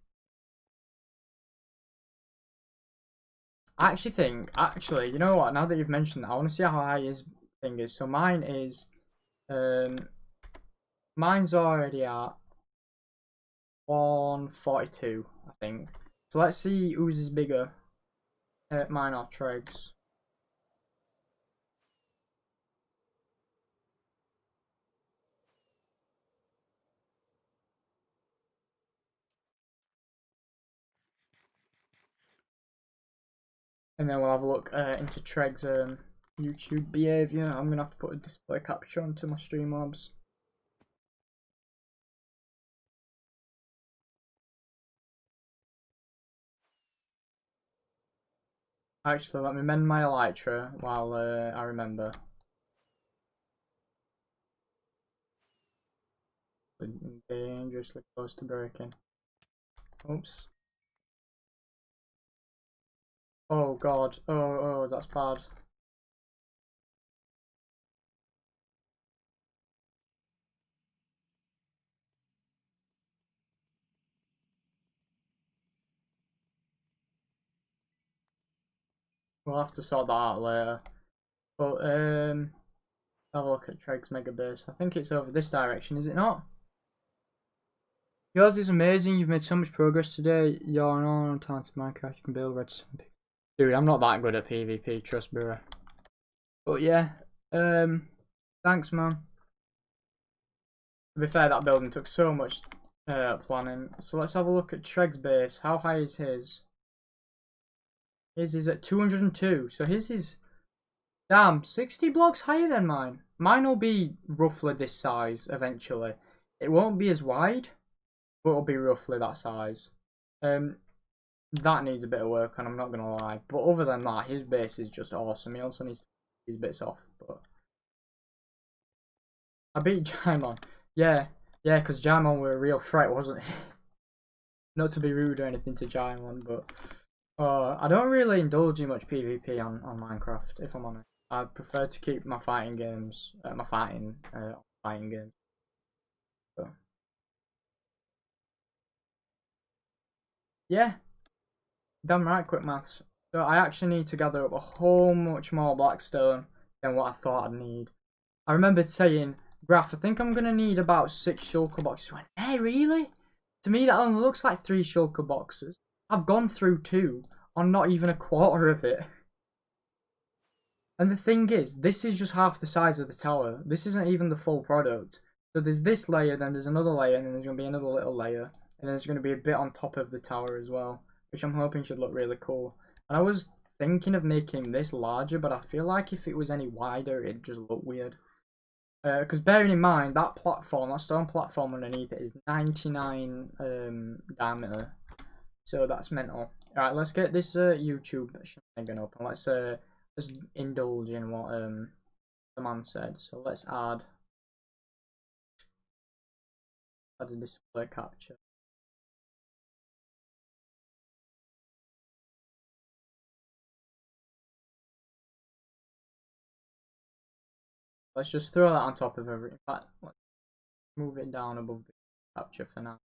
I actually think, you know what? Now that you've mentioned that, I want to see how high his thing is. So mine is, mine's already at 142, I think. So let's see whose is bigger. Mine or Treg's. And then we'll have a look into Treg's YouTube behaviour. I'm going to have to put a display capture onto my Streamlabs. Actually, let me mend my elytra while I remember. Dangerously close to breaking. Oops. Oh god. Oh, that's bad. We'll have to sort that out later. But have a look at Treg's MEGABASE. I think it's over this direction, is it not? Yours is amazing. You've made so much progress today. You're an all talented Minecraft. You can build redstone. Dude, I'm not that good at PvP, trust me. But yeah, thanks, man. To be fair, that building took so much planning. So let's have a look at Treg's base. How high is his? His is at 202. So his is, damn, 60 blocks higher than mine. Mine will be roughly this size eventually. It won't be as wide, but it'll be roughly that size. That needs a bit of work, and I'm not gonna lie. But other than that, his base is just awesome. He also needs to take his bits off. But I beat Jaimon. Yeah, because Jaimon were a real threat, wasn't he? Not to be rude or anything to Jaimon, but I don't really indulge in much PvP on Minecraft, if I'm honest. I prefer to keep my fighting games, fighting games. So, yeah, damn right, quick maths. So I actually need to gather up a whole much more blackstone than what I thought I'd need. I remember saying, Graph, I think I'm going to need about 6 shulker boxes. He went, hey, really? To me, that only looks like 3 shulker boxes. I've gone through 2 on not even a quarter of it. And the thing is, this is just half the size of the tower. This isn't even the full product. So there's this layer, then there's another layer, and then there's going to be another little layer. And then there's going to be a bit on top of the tower as well, which I'm hoping should look really cool. And I was thinking of making this larger, but I feel like if it was any wider, it'd just look weird. Because bearing in mind, that platform, that stone platform underneath it is 99 diameter. So that's mental. Alright, let's get this YouTube shenanigan up, and let's indulge in what the man said. So let's add Add a display capture. Let's just throw that on top of everything. In fact, let's move it down above the capture for now.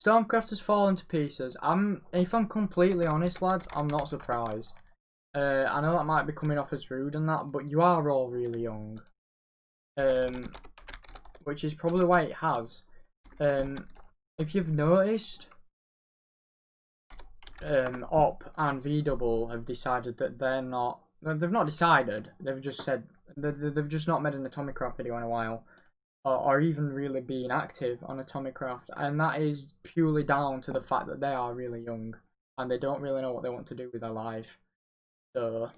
Stormcraft has fallen to pieces. If I'm completely honest, lads, I'm not surprised. I know that might be coming off as rude and that, but you are all really young. Which is probably why it has. If you've noticed, Op and V-Double have decided that they're not. They've not decided. They've just said they've just not made an atomicraft video in a while, or even really being active on atomicraft, and that is purely down to the fact that they are really young and they don't really know what they want to do with their life. So,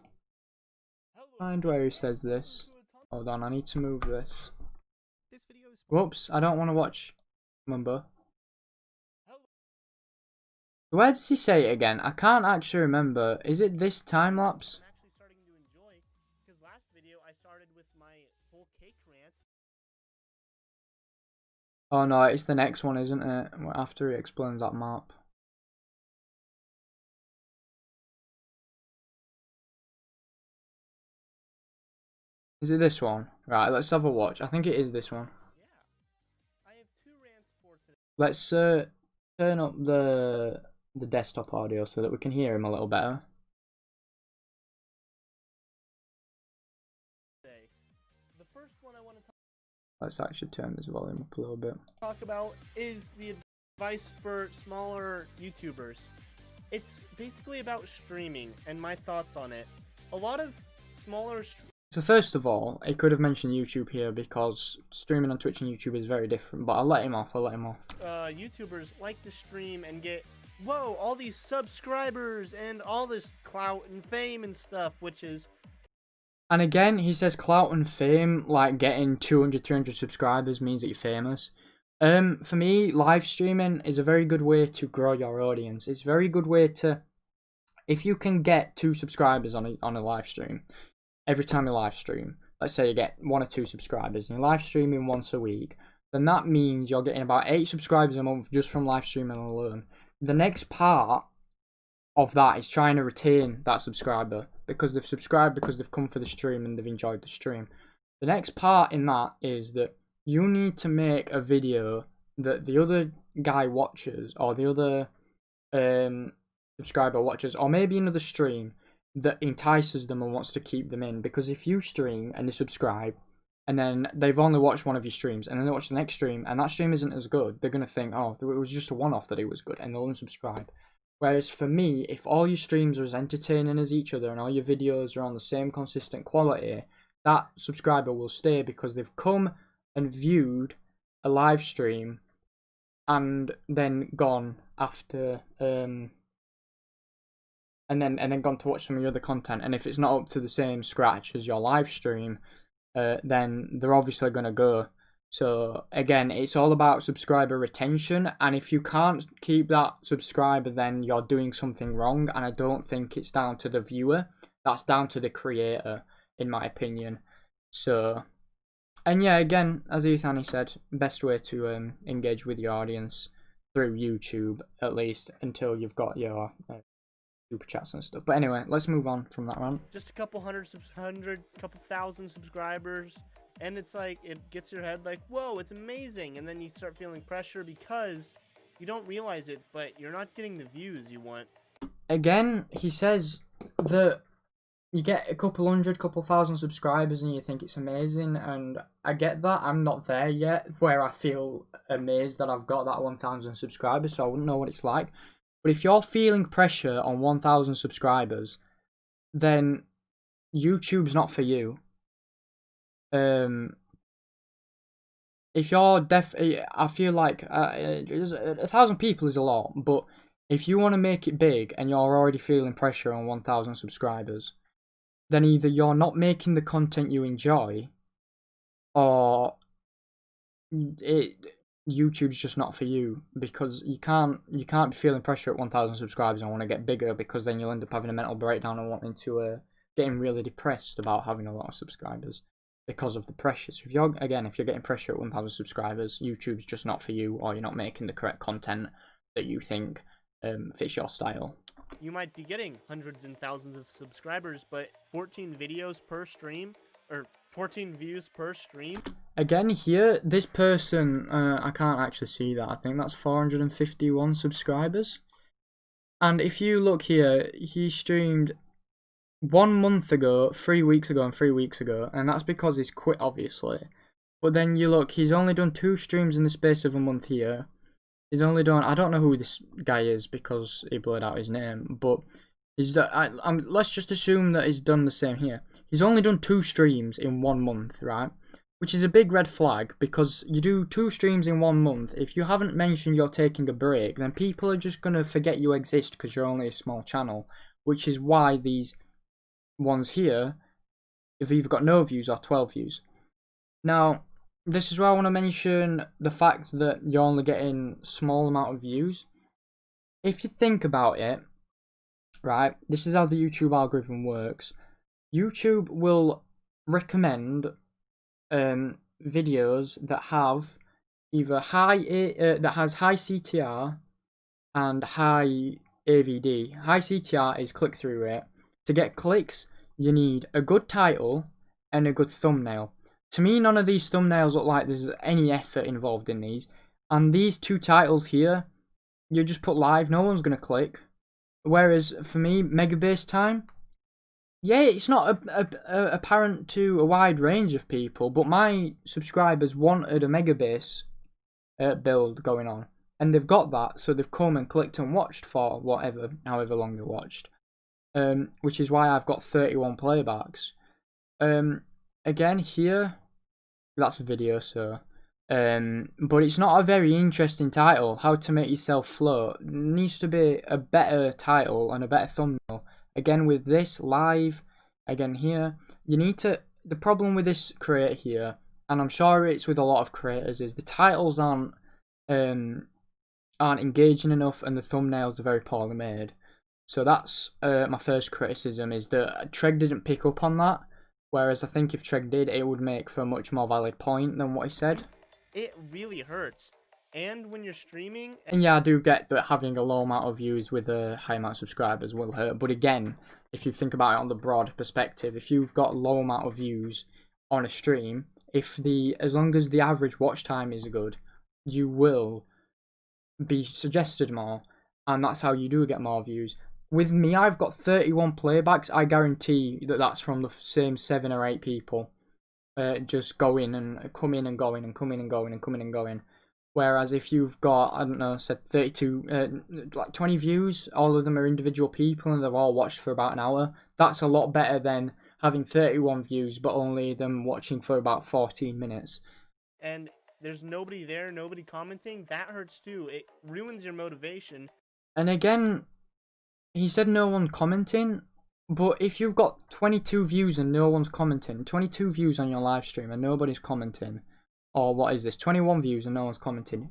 find where he says this. Hold on, I need to move this. Whoops, I don't want to watch. Remember. Where does he say it again? I can't actually remember. Is it this time lapse? I'm actually starting to enjoy, because last video I started with my whole cake rant. Oh no, it's the next one, isn't it? After he explains that map. Is it this one? Right, let's have a watch. I think it is this one. Yeah. I have 2 rants for today. Let's turn up the desktop audio so that we can hear him a little better. The first one I want to Let's actually turn this volume up a little bit. talk about is the advice for smaller YouTubers. It's basically about streaming and my thoughts on it. A lot of smaller So first of all, he could have mentioned YouTube here because streaming on Twitch and YouTube is very different, but I'll let him off, YouTubers like to stream and get, whoa, all these subscribers and all this clout and fame and stuff, which is... And again, he says clout and fame, like getting 200, 300 subscribers means that you're famous. For me, live streaming is a very good way to grow your audience. It's a very good way to, if you can get 2 subscribers on a live stream, every time you live stream, let's say you get 1 or 2 subscribers and you're live streaming once a week, then that means you're getting about 8 subscribers a month just from live streaming alone. The next part of that is trying to retain that subscriber because they've subscribed because they've come for the stream and they've enjoyed the stream. The next part in that is that you need to make a video that the other guy watches or the other subscriber watches, or maybe another stream that entices them and wants to keep them in. Because if you stream and they subscribe and then they've only watched one of your streams and then they watch the next stream and that stream isn't as good, they're going to think, oh, it was just a one-off that it was good, and they'll unsubscribe. Whereas for me, if all your streams are as entertaining as each other and all your videos are on the same consistent quality, that subscriber will stay because they've come and viewed a live stream and then gone after and then gone to watch some of your other content. And if it's not up to the same scratch as your live stream, then they're obviously going to go. So again, it's all about subscriber retention, and if you can't keep that subscriber, then you're doing something wrong, and I don't think it's down to the viewer. That's down to the creator, in my opinion. So, and yeah, again, as Ethani said, best way to engage with your audience through YouTube, at least until you've got your super chats and stuff. But anyway, let's move on from that rant. Just a couple couple thousand subscribers, and it's like, it gets your head like, whoa, it's amazing, and then you start feeling pressure because you don't realize it, but you're not getting the views you want. Again, he says that you get a couple thousand subscribers and you think it's amazing, and I get that. I'm not there yet where I feel amazed that I've got that 1,000 subscribers, so I wouldn't know what it's like. But if you're feeling pressure on 1,000 subscribers, then YouTube's not for you. If you're I feel like 1,000 people is a lot, but if you want to make it big and you're already feeling pressure on 1,000 subscribers, then either you're not making the content you enjoy, or YouTube's just not for you, because you can't be feeling pressure at 1,000 subscribers and want to get bigger, because then you'll end up having a mental breakdown and wanting to getting really depressed about having a lot of subscribers because of the pressure. So if you're getting pressure at 1,000 subscribers, YouTube's just not for you, or you're not making the correct content that you think fits your style. You might be getting hundreds and thousands of subscribers, but 14 videos per stream, or 14 views per stream. Again, here, this person, I can't actually see that. I think that's 451 subscribers. And if you look here, he streamed 1 month ago, 3 weeks ago, and 3 weeks ago. And that's because he's quit, obviously. But then you look, he's only done 2 streams in the space of a month here. He's only done, I don't know who this guy is because he blurred out his name, but let's just assume that he's done the same here. He's only done 2 streams in 1 month, right? Which is a big red flag, because you do 2 streams in 1 month. If you haven't mentioned you're taking a break, then people are just going to forget you exist because you're only a small channel. Which is why these ones here have either got no views or 12 views. Now, this is where I want to mention the fact that you're only getting small amount of views. If you think about it, right, this is how the YouTube algorithm works. YouTube will recommend videos that have either high CTR and high AVD. High CTR is click-through rate. To get clicks, you need a good title and a good thumbnail. To me, none of these thumbnails look like there's any effort involved in these. And these 2 titles here, you just put live, no one's going to click. Whereas for me, MEGABASE TIME, yeah, it's not apparent to a wide range of people, but my subscribers wanted a MEGABASE build going on. And they've got that, so they've come and clicked and watched for however long they watched. Which is why I've got 31 playbacks. Again, here, that's a video, so. But it's not a very interesting title. How to make yourself float. It needs to be a better title and a better thumbnail. Again, with this live, again here, you need to. The problem with this creator here, and I'm sure it's with a lot of creators, is the titles aren't engaging enough, and the thumbnails are very poorly made. So that's my first criticism, is that Treg didn't pick up on that. Whereas I think if Treg did, it would make for a much more valid point than what he said. It really hurts. And when you're streaming... And yeah, I do get that having a low amount of views with a high amount of subscribers will hurt. But again, if you think about it on the broad perspective, if you've got a low amount of views on a stream, as long as the average watch time is good, you will be suggested more. And that's how you do get more views. With me, I've got 31 playbacks. I guarantee that that's from the same 7 or 8 people. Just going and coming and going and coming and going and coming and going. Whereas if you've got, I don't know, said 32, like 20 views, all of them are individual people and they've all watched for about an hour. That's a lot better than having 31 views but only them watching for about 14 minutes. And there's nobody there, nobody commenting. That hurts too. It ruins your motivation. And again, he said no one commenting, but if you've got 22 views and no one's commenting, 22 views on your live stream and nobody's commenting, or what is this, 21 views and no one's commenting,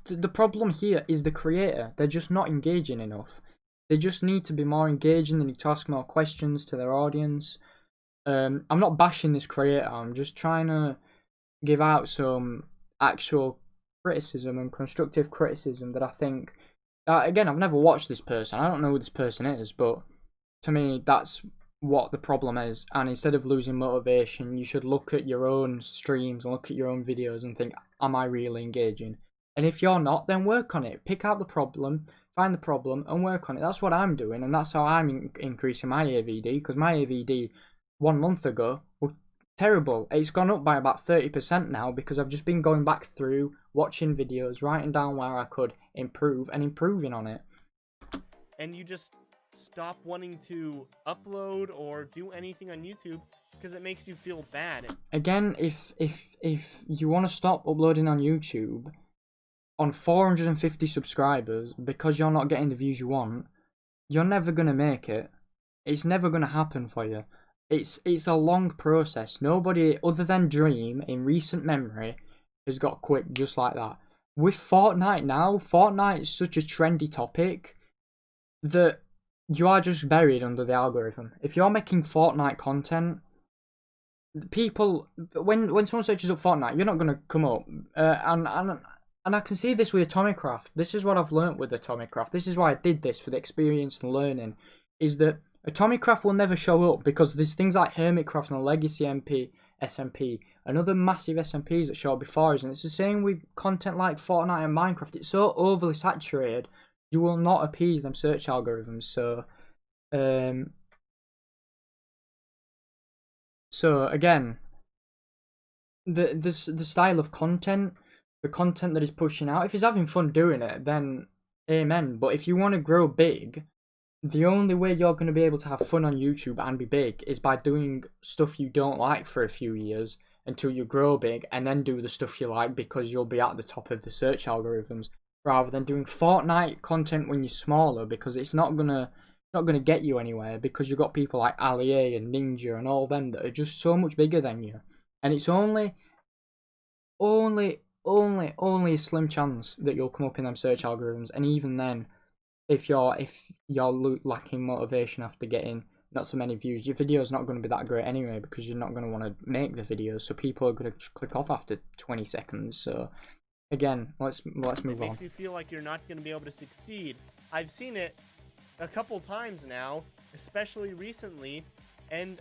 the problem here is the creator. They're just not engaging enough. They just need to be more engaging. They need to ask more questions to their audience. I'm not bashing this creator, I'm just trying to give out some actual criticism and constructive criticism that I think... again, I've never watched this person. I don't know who this person is, but to me, that's what the problem is. And instead of losing motivation, you should look at your own streams and look at your own videos and think, am I really engaging? And if you're not, then work on it. Pick out the problem, find the problem, and work on it. That's what I'm doing, and that's how I'm increasing my AVD, because my AVD 1 month ago was terrible. It's gone up by about 30% now, because I've just been going back through, watching videos, writing down where I could improve, and improving on it. And you just stop wanting to upload or do anything on YouTube because it makes you feel bad. Again, if you want to stop uploading on YouTube on 450 subscribers because you're not getting the views you want, you're never going to make it. It's never going to happen for you. It's a long process. Nobody other than Dream in recent memory has got quick just like that. with Fortnite now, Fortnite is such a trendy topic that you are just buried under the algorithm. If you're making Fortnite content, people, when someone searches up Fortnite, you're not gonna come up. And I can see this with atomicraft. This is what I've learnt with atomicraft. This is why I did this, for the experience and learning. Is that atomicraft will never show up because there's things like hermitcraft and legacy SMP and other massive SMPs that show up before us. And it's the same with content like Fortnite and Minecraft. It's so overly saturated, you will not appease them search algorithms. So again, the style of content, the content that he's pushing out, if he's having fun doing it, then amen. But if you want to grow big, the only way you're going to be able to have fun on YouTube and be big is by doing stuff you don't like for a few years until you grow big, and then do the stuff you like because you'll be at the top of the search algorithms, rather than doing Fortnite content when you're smaller, because it's not gonna get you anywhere, because you've got people like Ali and Ninja and all them that are just so much bigger than you, and it's only a slim chance that you'll come up in them search algorithms. And even then, if you're lacking motivation after getting not so many views, your video's not going to be that great anyway, because you're not going to want to make the video, so people are going to click off after 20 seconds. So again, let's move on. It makes you feel like you're not going to be able to succeed. I've seen it a couple times now, especially recently, and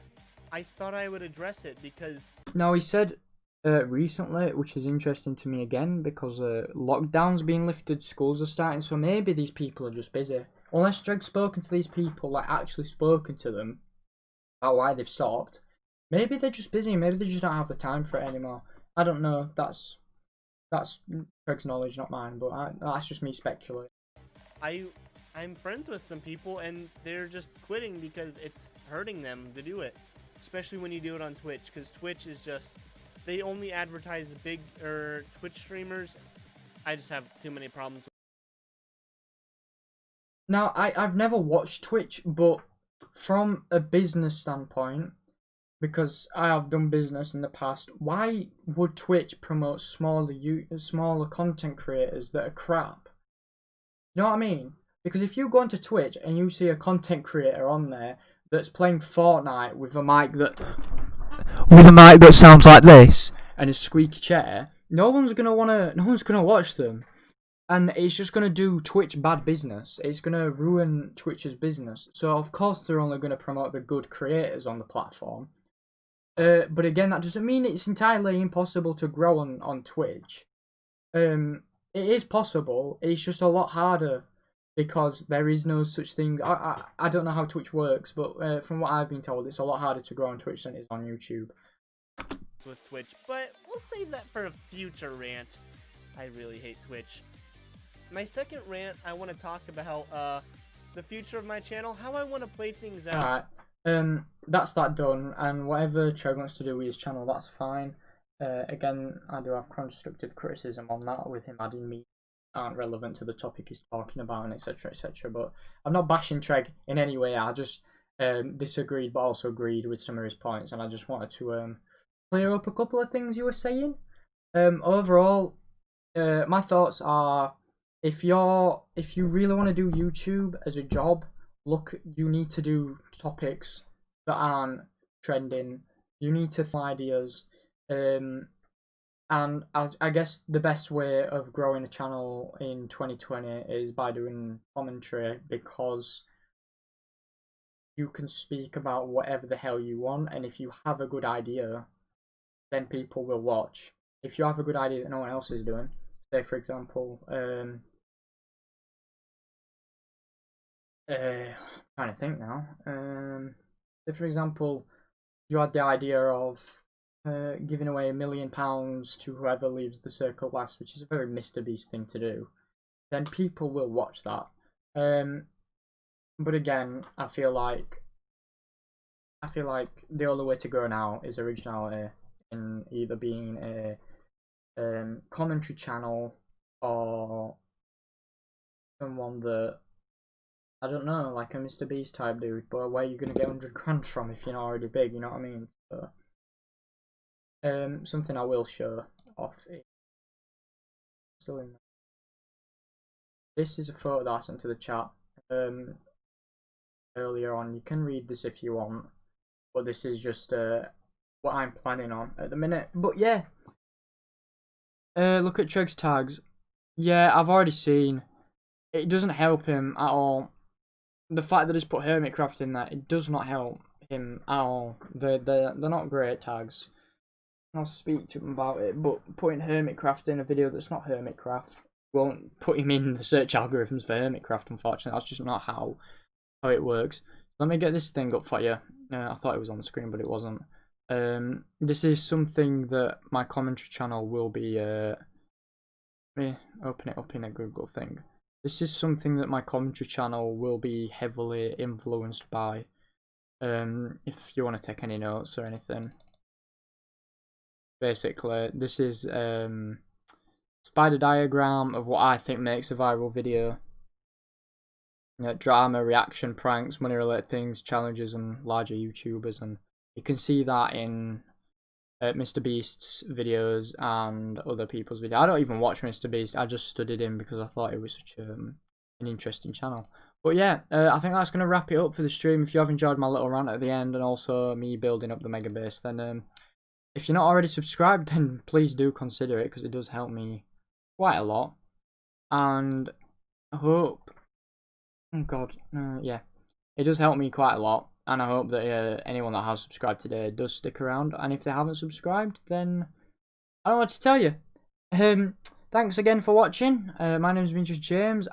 I thought I would address it because... Now, he said recently, which is interesting to me again, because lockdown's being lifted, schools are starting, so maybe these people are just busy. Unless Dreg's spoken to these people, like actually spoken to them about why they've stopped, maybe they're just busy, maybe they just don't have the time for it anymore. I don't know, that's Dreg's knowledge, not mine, but that's just me speculating. I'm friends with some people, and they're just quitting because it's hurting them to do it, especially when you do it on Twitch, because Twitch is just, they only advertise big Twitch streamers. I just have too many problems. Now, I've never watched Twitch, but from a business standpoint, because I have done business in the past, why would Twitch promote smaller content creators that are crap? You know what I mean? Because if you go onto Twitch and you see a content creator on there that's playing Fortnite with a mic that sounds like this and a squeaky chair, no one's gonna watch them, and it's just gonna do Twitch bad business. It's gonna ruin Twitch's business. So of course they're only gonna promote the good creators on the platform. But again, that doesn't mean it's entirely impossible to grow on Twitch. It is possible. It's just a lot harder, because there is no such thing. I don't know how Twitch works, but from what I've been told, it's a lot harder to grow on Twitch than it is on YouTube. With Twitch, but we'll save that for a future rant. I really hate Twitch. My second rant, I want to talk about the future of my channel, how I want to play things out. Alright, that's that done, and whatever Treg wants to do with his channel, that's fine. Again, I do have constructive criticism on that, with him adding me aren't relevant to the topic he's talking about, and etc, but I'm not bashing Treg in any way. I just disagreed, but also agreed with some of his points, and I just wanted to clear up a couple of things you were saying. Overall, my thoughts are, if you really want to do YouTube as a job, you need to do topics that aren't trending. You need to find ideas, and I guess the best way of growing a channel in 2020 is by doing commentary, because you can speak about whatever the hell you want, and if you have a good idea, then people will watch. If you have a good idea that no one else is doing, say for example, trying to think now. Say for example, you had the idea of giving away £1 million to whoever leaves the circle last, which is a very Mr. Beast thing to do, then people will watch that. But again, I feel like the only way to grow now is originality, in either being a commentary channel or someone that, I don't know, like a Mr. Beast type dude, but where you're gonna get 100 grand from if you're not already big, you know what I mean? So, something I will show off. Still in there. This is a photo that I sent to the chat earlier on. You can read this if you want, but this is just what I'm planning on at the minute. But yeah, look at Treg's tags. Yeah, I've already seen. It doesn't help him at all. The fact that he's put Hermitcraft in there, it does not help him at all. They're not great tags. I'll speak to him about it, but putting Hermitcraft in a video that's not Hermitcraft won't put him in the search algorithms for Hermitcraft, unfortunately. That's just not how it works. Let me get this thing up for you. I thought it was on the screen, but it wasn't. This is something that my commentary channel will be... let me open it up in a Google thing. This is something that my commentary channel will be heavily influenced by. If you want to take any notes or anything. Basically, this is spider diagram of what I think makes a viral video. You know, drama, reaction, pranks, money related things, challenges, and larger YouTubers, and you can see that in Mr. Beast's videos and other people's videos. I don't even watch Mr. Beast. I just studied him because I thought it was such an interesting channel. But yeah, I think that's going to wrap it up for the stream. If you have enjoyed my little rant at the end and also me building up the MEGABASE, then if you're not already subscribed, then please do consider it, because it does help me quite a lot. And I hope... Oh god, yeah. It does help me quite a lot. And I hope that anyone that has subscribed today does stick around. And if they haven't subscribed, then I don't know what to tell you. Thanks again for watching. My name's been just James.